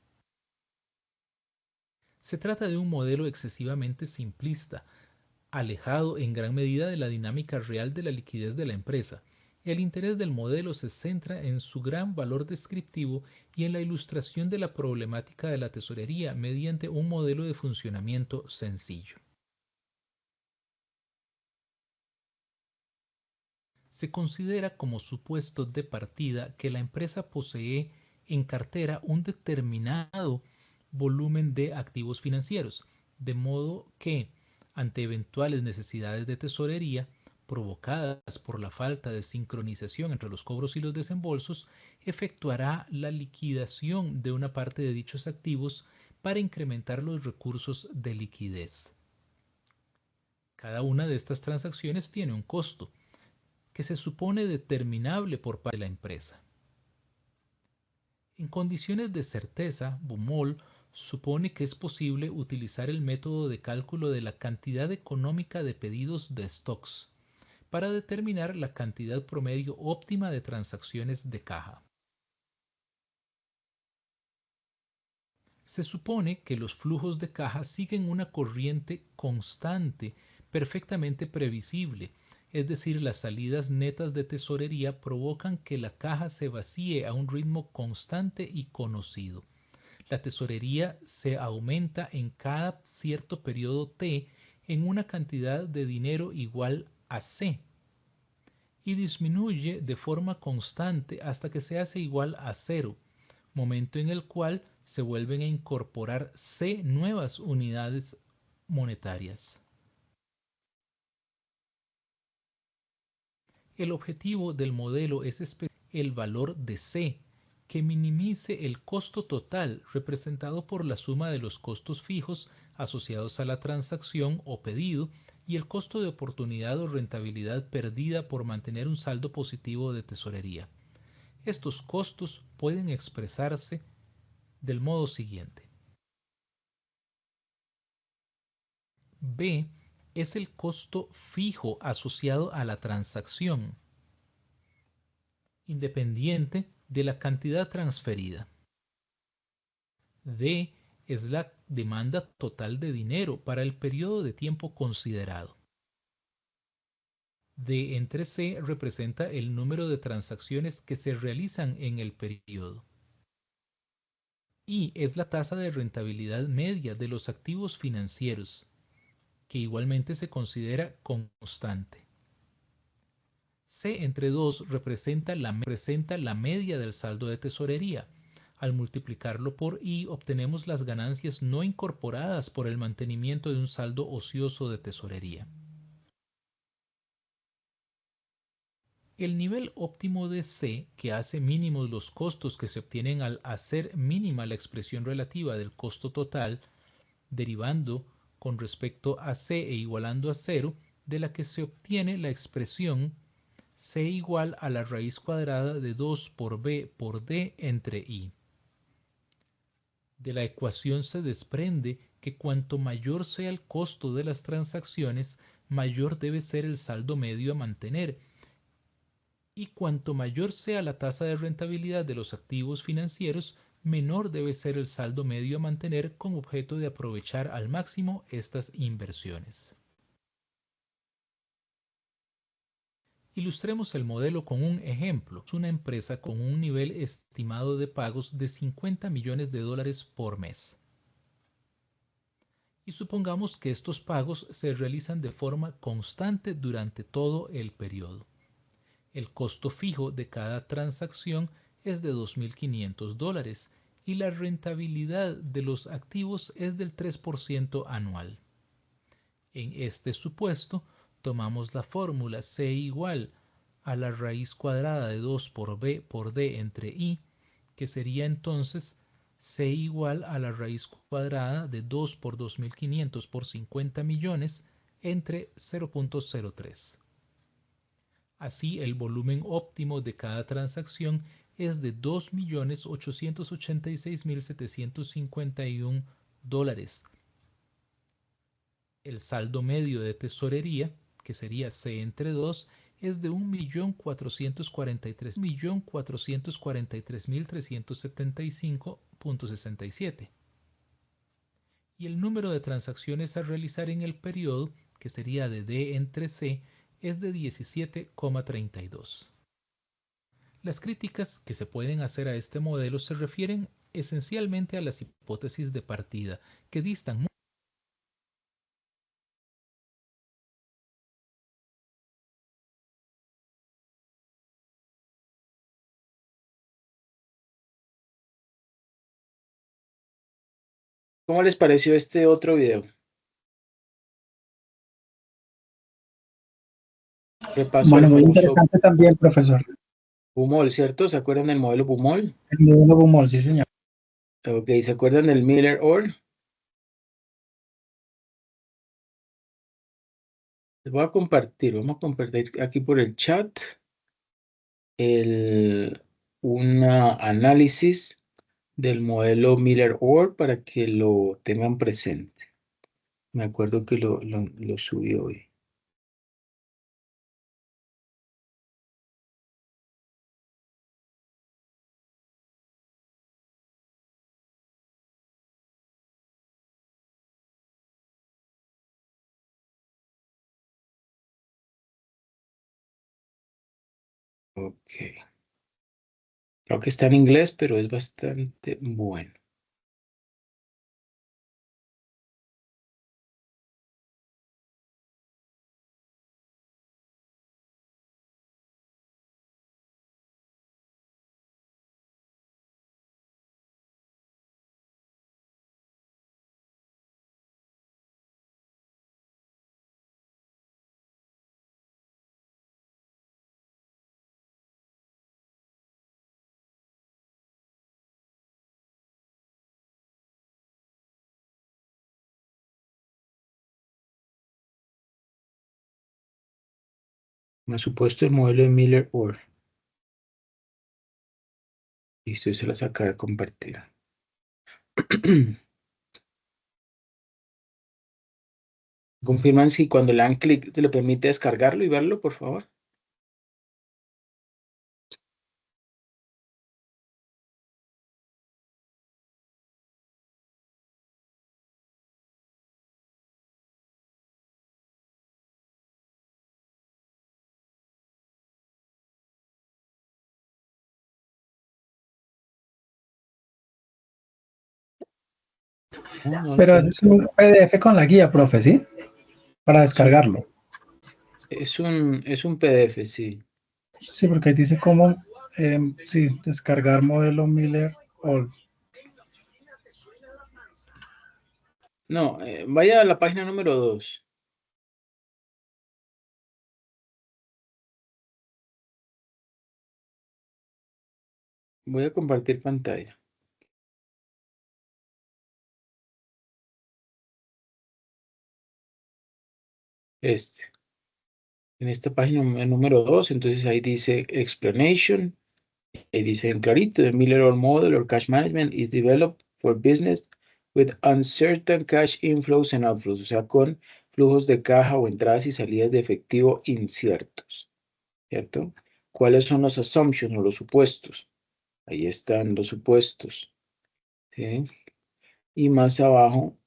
Se trata de un modelo excesivamente simplista, alejado en gran medida de la dinámica real de la liquidez de la empresa. El interés del modelo se centra en su gran valor descriptivo y en la ilustración de la problemática de la tesorería mediante un modelo de funcionamiento sencillo. Se considera como supuesto de partida que la empresa posee en cartera un determinado volumen de activos financieros, de modo que, ante eventuales necesidades de tesorería provocadas por la falta de sincronización entre los cobros y los desembolsos, efectuará la liquidación de una parte de dichos activos para incrementar los recursos de liquidez. Cada una de estas transacciones tiene un costo, que se supone determinable por parte de la empresa. En condiciones de certeza, Baumol supone que es posible utilizar el método de cálculo de la cantidad económica de pedidos de stocks para determinar la cantidad promedio óptima de transacciones de caja. Se supone que los flujos de caja siguen una corriente constante, perfectamente previsible, es decir, las salidas netas de tesorería provocan que la caja se vacíe a un ritmo constante y conocido. La tesorería se aumenta en cada cierto periodo T en una cantidad de dinero igual a C y disminuye de forma constante hasta que se hace igual a 0, momento en el cual se vuelven a incorporar C nuevas unidades monetarias. El objetivo del modelo es el valor de C, que minimice el costo total representado por la suma de los costos fijos asociados a la transacción o pedido y el costo de oportunidad o rentabilidad perdida por mantener un saldo positivo de tesorería. Estos costos pueden expresarse del modo siguiente. B es el costo fijo asociado a la transacción, independiente de la cantidad transferida. D es la demanda total de dinero para el periodo de tiempo considerado. D entre C representa el número de transacciones que se realizan en el periodo. I es la tasa de rentabilidad media de los activos financieros, que igualmente se considera constante. C entre 2 representa la media del saldo de tesorería. Al multiplicarlo por I obtenemos las ganancias no incorporadas por el mantenimiento de un saldo ocioso de tesorería. El nivel óptimo de C, que hace mínimos los costos que se obtienen al hacer mínima la expresión relativa del costo total, derivando con respecto a C e igualando a 0, de la que se obtiene la expresión C igual a la raíz cuadrada de 2 por B por D entre I. De la ecuación se desprende que cuanto mayor sea el costo de las transacciones, mayor debe ser el saldo medio a mantener, y cuanto mayor sea la tasa de rentabilidad de los activos financieros, menor debe ser el saldo medio a mantener con objeto de aprovechar al máximo estas inversiones. Ilustremos el modelo con un ejemplo. Es una empresa con un nivel estimado de pagos de 50 millones de dólares por mes. Y supongamos que estos pagos se realizan de forma constante durante todo el periodo. El costo fijo de cada transacción es de $2.500 y la rentabilidad de los activos es del 3% anual. En este supuesto, tomamos la fórmula C igual a la raíz cuadrada de 2 por B por D entre I, que sería entonces C igual a la raíz cuadrada de 2 por 2.500 por 50 millones entre 0.03. Así, el volumen óptimo de cada transacción es de $2.886.751. El saldo medio de tesorería, que sería C entre 2, es de $1.443.375.67. Y el número de transacciones a realizar en el periodo, que sería de D entre C, es de 17,32. Las críticas que se pueden hacer a este modelo se refieren esencialmente a las hipótesis de partida, que distan mucho. ¿Cómo les pareció este otro video? Repaso Bueno, al muy famoso interesante también, profesor. Bumol, ¿cierto? ¿Se acuerdan del modelo Bumol? El modelo Bumol, sí, señor. Ok, ¿se acuerdan del Miller-Orr? Les voy a compartir, vamos a compartir aquí por el chat un análisis del modelo Miller-Orr para que lo tengan presente. Me acuerdo que lo subí hoy. Ok. Creo que está en inglés, pero es bastante bueno. Más supuesto el modelo de Miller-Orr. Listo, se las acaba de compartir. Confirman si cuando le dan clic te le permite descargarlo y verlo, por favor. Pero ese es un PDF con la guía, profe, ¿sí? Para descargarlo. Es un PDF, sí. Sí, porque ahí dice cómo, sí, descargar modelo Miller-Orr. No, vaya a la página número 2. Voy a compartir pantalla. En esta página número 2, entonces ahí dice explanation, ahí dice en clarito, the Miller-Orr model or cash management is developed for business with uncertain cash inflows and outflows, o sea, con flujos de caja o entradas y salidas de efectivo inciertos, ¿cierto? ¿Cuáles son los assumptions o los supuestos? Ahí están los supuestos, ¿sí? Y más abajo,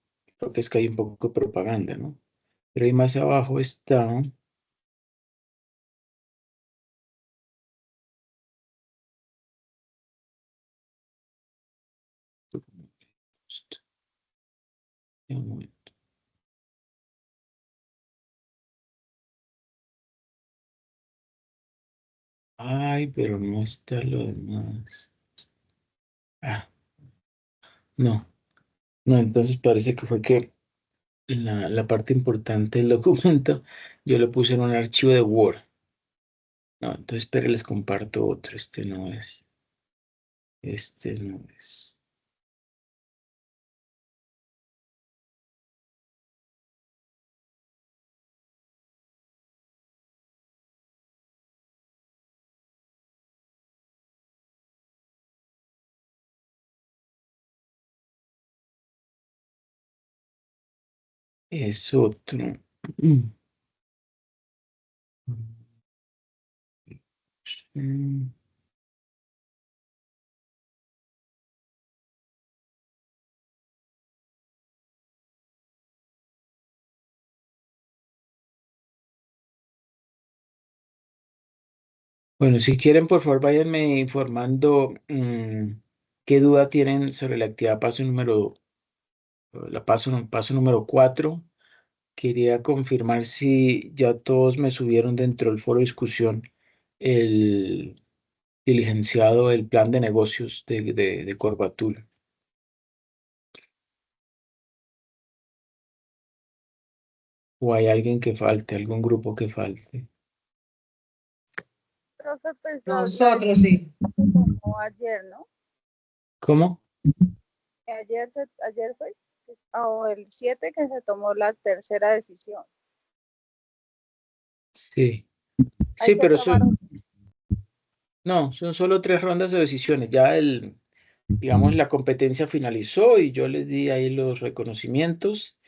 lo que es que hay un poco de propaganda, ¿no? Pero ahí más abajo está... Un momento. Ay, pero no está lo demás. Ah, no. No, entonces parece que fue que la parte importante del documento yo lo puse en un archivo de Word. No, entonces espere, les comparto otro. Este no es. Este no es. Es otro. Mm. Bueno, si quieren, por favor, váyanme informando qué duda tienen sobre la actividad paso número 4. Quería confirmar si ya todos me subieron dentro del foro de discusión el diligenciado, el plan de negocios de Corbatul. ¿O hay alguien que falte, algún grupo que falte? Profe, pues Nosotros sí. tomó ayer, ¿no? ¿Cómo? Ayer fue, o el 7 que se tomó la tercera decisión. Sí. Hay Sí, que pero tomar no, son solo 3 rondas de decisiones. Ya digamos, la competencia finalizó y yo les di ahí los reconocimientos.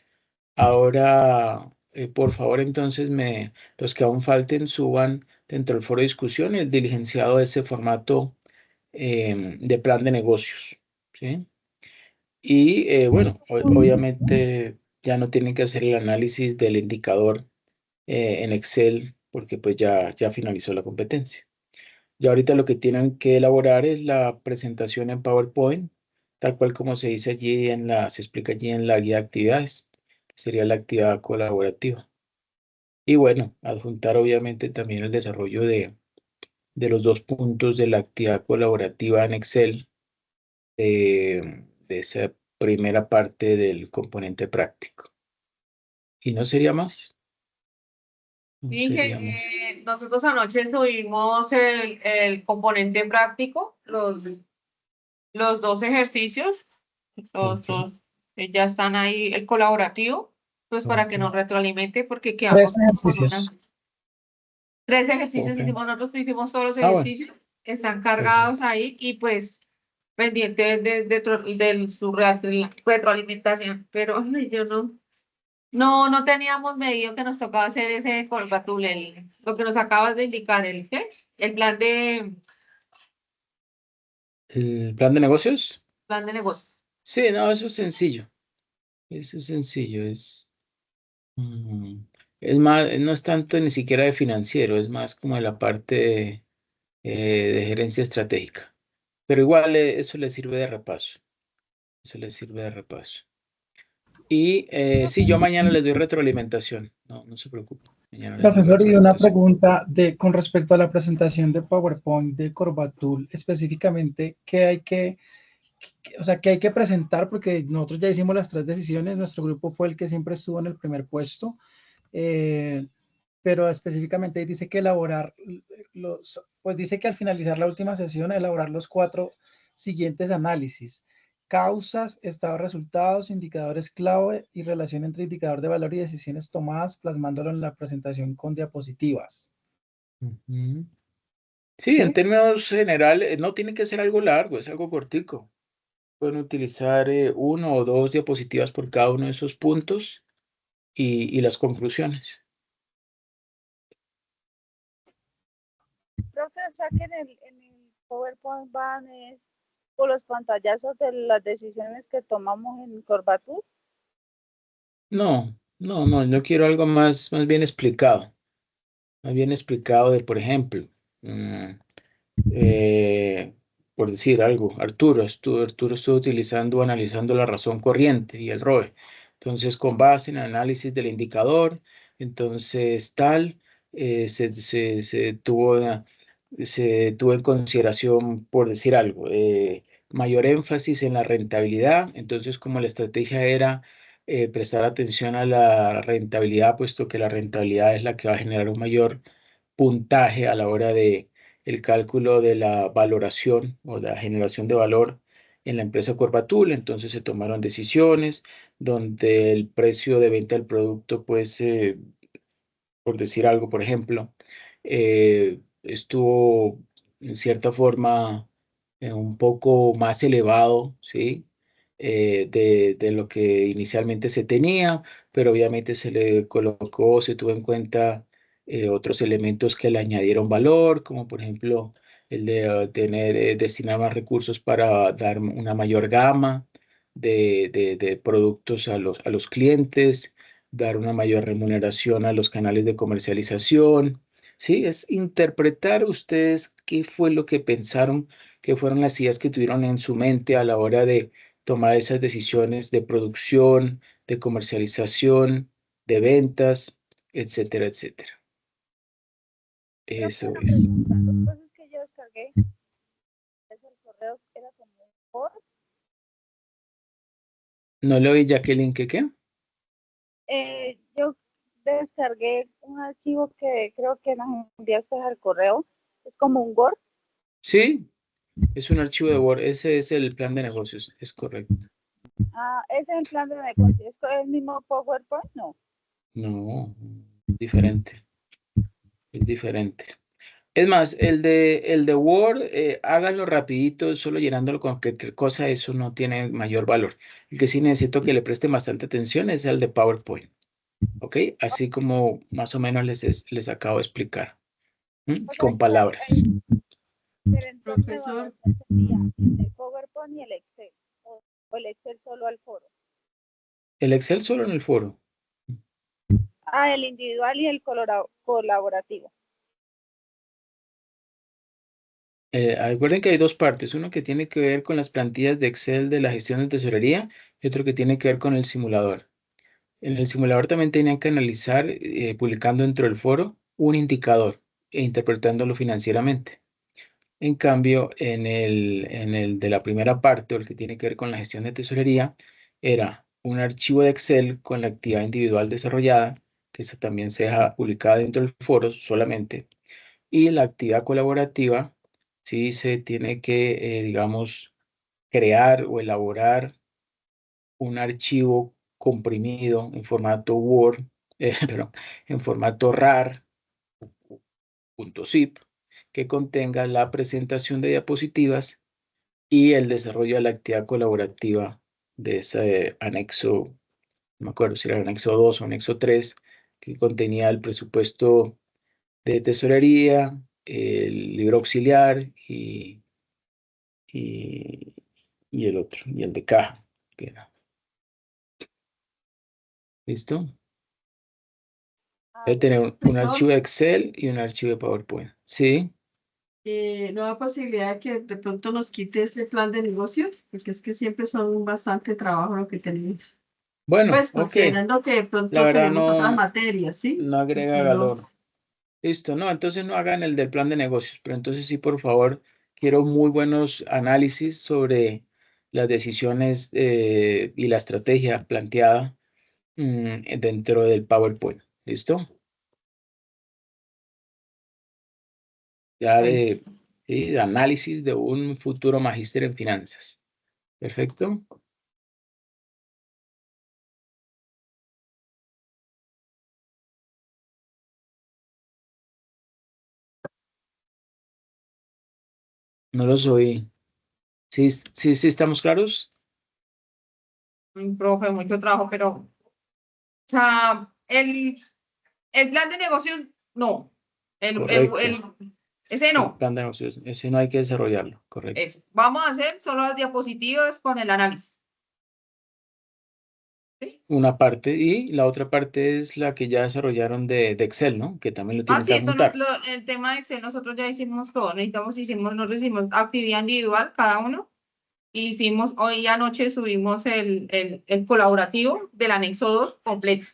Ahora, por favor, entonces, los que aún falten suban dentro del foro de discusión el diligenciado de ese formato de plan de negocios, ¿sí? Y bueno, obviamente ya no tienen que hacer el análisis del indicador en Excel porque pues ya finalizó la competencia. Ya ahorita lo que tienen que elaborar es la presentación en PowerPoint, tal cual como se dice allí se explica allí en la guía de actividades, que sería la actividad colaborativa. Y bueno, adjuntar obviamente también el desarrollo de los 2 puntos de la actividad colaborativa en Excel, de esa primera parte del componente práctico. ¿Y no sería más? No sería más. Nosotros anoche subimos el componente práctico, los 2 ejercicios, los dos ya están ahí, el colaborativo, pues para que nos retroalimente, porque quedamos 3 ejercicios. 3 ejercicios Ok. hicimos, nosotros hicimos todos los Ah, bueno. ejercicios, están cargados ahí y pues pendientes de su retroalimentación, pero ay, yo no teníamos medido que nos tocaba hacer ese Corbatul, lo que nos acabas de indicar, ¿qué? El ¿El plan de negocios? plan de negocios. Sí, no, eso es sencillo. Eso es sencillo. Es más, no es tanto ni siquiera de financiero, es más como de la parte de gerencia estratégica. Pero igual eso le sirve de repaso. Eso le sirve de repaso. Y sí, yo mañana les doy retroalimentación. No se preocupe. Mañana les doy Profesor, y una retroalimentación. pregunta con respecto a la presentación de PowerPoint de Corbatul, específicamente, o sea, ¿qué hay que presentar? Porque nosotros ya hicimos las 3 decisiones, nuestro grupo fue el que siempre estuvo en el primer puesto, pero específicamente ahí dice que elaborar pues dice que al finalizar la última sesión, elaborar los 4 siguientes análisis: causas, estado de resultados, indicadores clave y relación entre indicador de valor y decisiones tomadas, plasmándolo en la presentación con diapositivas. Ujú. Sí, en ¿Sí? términos generales, no tiene que ser algo largo, es algo cortico. Pueden utilizar 1 o 2 diapositivas por cada uno de esos puntos y las conclusiones. Profe, o sea que en el PowerPoint van por los pantallazos de las decisiones que tomamos en Corbatul. No, yo quiero algo más bien explicado. Más bien explicado de, por ejemplo, eh, por decir algo, Arturo estuvo utilizando, analizando la razón corriente y el ROE. Entonces, con base en el análisis del indicador, entonces se tuvo en consideración, por decir algo, mayor énfasis en la rentabilidad. Entonces, como la estrategia era prestar atención a la rentabilidad, puesto que la rentabilidad es la que va a generar un mayor puntaje a la hora de el cálculo de la valoración o la generación de valor en la empresa Corbatul. Entonces se tomaron decisiones donde el precio de venta del producto, pues, por decir algo, por ejemplo, estuvo en cierta forma un poco más elevado, ¿sí? De lo que inicialmente se tenía, pero obviamente se le colocó, se tuvo en cuenta otros elementos que le añadieron valor, como por ejemplo el de destinar más recursos para dar una mayor gama de productos a los clientes, dar una mayor remuneración a los canales de comercialización. Sí, es interpretar ustedes qué fue lo que pensaron, qué fueron las ideas que tuvieron en su mente a la hora de tomar esas decisiones de producción, de comercialización, de ventas, etcétera, etcétera. Profe, Eso una es. pregunta. Lo que pasa es que yo descargué, el correo era como un Word. ¿No le oí, Jacqueline, qué? Yo descargué un archivo que creo que nos enviaste al correo. Es como un Word. Sí, es un archivo de Word. Ese es el plan de negocios, es correcto. Ah, ese es el plan de negocio. ¿Es el mismo PowerPoint? No. No, diferente, es diferente. Es más, el de Word, háganlo rapidito, solo llenándolo con cualquier cosa, eso no tiene mayor valor. El que sí necesito que le presten bastante atención es el de PowerPoint, ¿ok? Así como más o menos les acabo de explicar, O sea con que palabras. el diferencial de Profesor, evaluación sería el PowerPoint y el Excel. O el Excel solo al foro. El Excel solo en el foro. Ah, el individual y el colaborativo. Recuerden que hay dos partes, uno que tiene que ver con las plantillas de Excel de la gestión de tesorería y otro que tiene que ver con el simulador. En el simulador también tenían que analizar, publicando dentro del foro, un indicador e interpretándolo financieramente. En cambio, en el de la primera parte, o el que tiene que ver con la gestión de tesorería, era un archivo de Excel con la actividad individual desarrollada, que esa también se deja publicada dentro del foro solamente, y la actividad colaborativa, sí se tiene que, digamos, crear o elaborar un archivo comprimido en formato Word, perdón, en formato RAR, .zip que contenga la presentación de diapositivas y el desarrollo de la actividad colaborativa de ese anexo, no me acuerdo si era el anexo 2 o anexo 3, que contenía el presupuesto de tesorería, el libro auxiliar y el otro, y el de caja, que era. ¿Listo? Debe tener un archivo de Excel y un archivo de PowerPoint. ¿Sí? ¿No hay posibilidad de que de pronto nos quite ese plan de negocios? Porque es que siempre son bastante trabajo lo que tenemos. Bueno, Pues ok. considerando que de pronto La verdad tenemos otras no, materias, ¿sí? no agrega Si no- valor. Listo, no, entonces no hagan el del plan de negocios, pero entonces sí, por favor, quiero muy buenos análisis sobre las decisiones y la estrategia planteada dentro del PowerPoint. ¿Listo? Ya de análisis de un futuro magíster en finanzas. Perfecto. No los oí. ¿Sí, sí estamos claros? Profe, mucho trabajo, pero, o sea, el plan de negocios, no. Correcto. Ese El no. plan de negocios, ese no hay que desarrollarlo, correcto. Eso. Vamos a hacer solo las diapositivas con el análisis. Una parte y la otra parte es la que ya desarrollaron de Excel, ¿no? Que también lo tienen Sí, que eso adjuntar. el tema de Excel, nosotros ya hicimos todo. Nosotros hicimos actividad individual, cada uno. Hicimos, hoy anoche subimos el colaborativo del anexo 2 completo.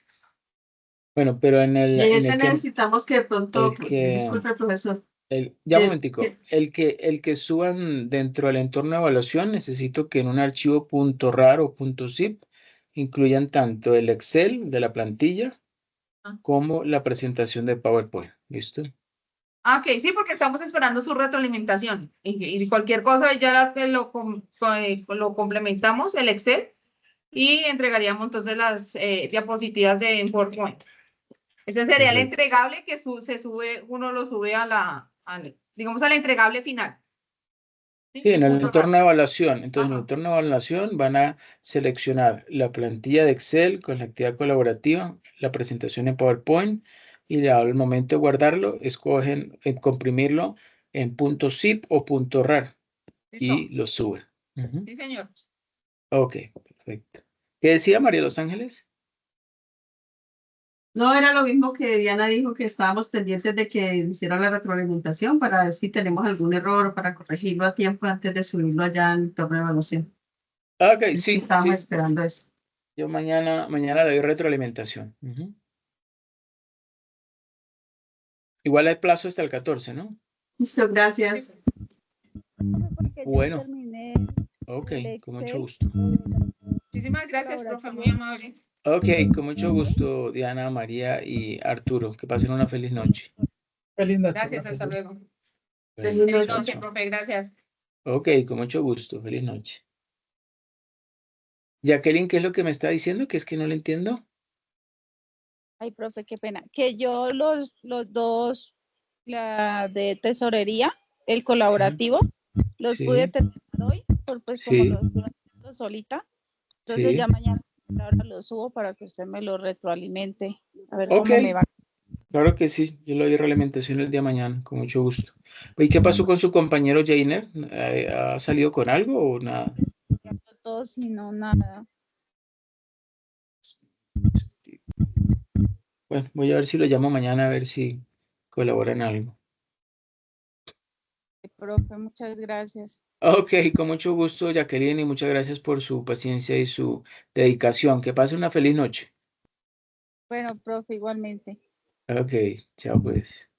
Bueno, pero en el... Y en ese el que, necesitamos que de pronto, el que, disculpe, profesor. ya un momentico, el que suban dentro del entorno de evaluación, necesito que en un archivo .rar o .zip incluyan tanto el Excel de la plantilla como la presentación de PowerPoint. ¿Listo? Ok, sí, porque estamos esperando su retroalimentación. Y cualquier cosa ya lo complementamos, el Excel, y entregaríamos entonces las diapositivas de PowerPoint. Ese sería el entregable que uno lo sube digamos, al entregable final. Sí, en el entorno de evaluación. Entonces, en el entorno de evaluación van a seleccionar la plantilla de Excel con la actividad colaborativa, la presentación en PowerPoint y al momento de guardarlo, escogen comprimirlo en .zip o .rar y lo suben. Sí, señor. Ok, perfecto. ¿Qué decía María Los Ángeles? No, era lo mismo que Diana dijo, que estábamos pendientes de que hicieran la retroalimentación para ver si tenemos algún error para corregirlo a tiempo antes de subirlo allá en el torno de evaluación. Ok, sí. Estábamos esperando eso. Yo mañana le doy retroalimentación. Igual hay plazo hasta el 14, ¿no? Listo, gracias. Bueno. Ok, con mucho gusto. Muchísimas gracias, profe, muy amable. Ok, con mucho gusto, Diana, María y Arturo. Que pasen una feliz noche. Feliz noche. Gracias, hasta luego. Bueno, Feliz chao, noche, chao. profe, gracias. Ok, con mucho gusto. Feliz noche. Jacqueline, ¿qué es lo que me está diciendo? Que es que no le entiendo. Ay, profe, qué pena. Que yo los dos, la de tesorería, el colaborativo, los pude terminar hoy, pues como lo estoy haciendo solita. Entonces ya mañana ahora lo subo para que usted me lo retroalimente. A ver cómo me va. Claro que sí. Yo le doy realimentación el día de mañana, con mucho gusto. ¿Y qué pasó con su compañero Jainer? ¿Ha salido con algo o nada? Todo sino nada. Bueno, voy a ver si lo llamo mañana a ver si colabora en algo. Profe, muchas gracias. Ok, con mucho gusto, Jacqueline, y muchas gracias por su paciencia y su dedicación. Que pase una feliz noche. Bueno, profe, igualmente. Ok, chao pues.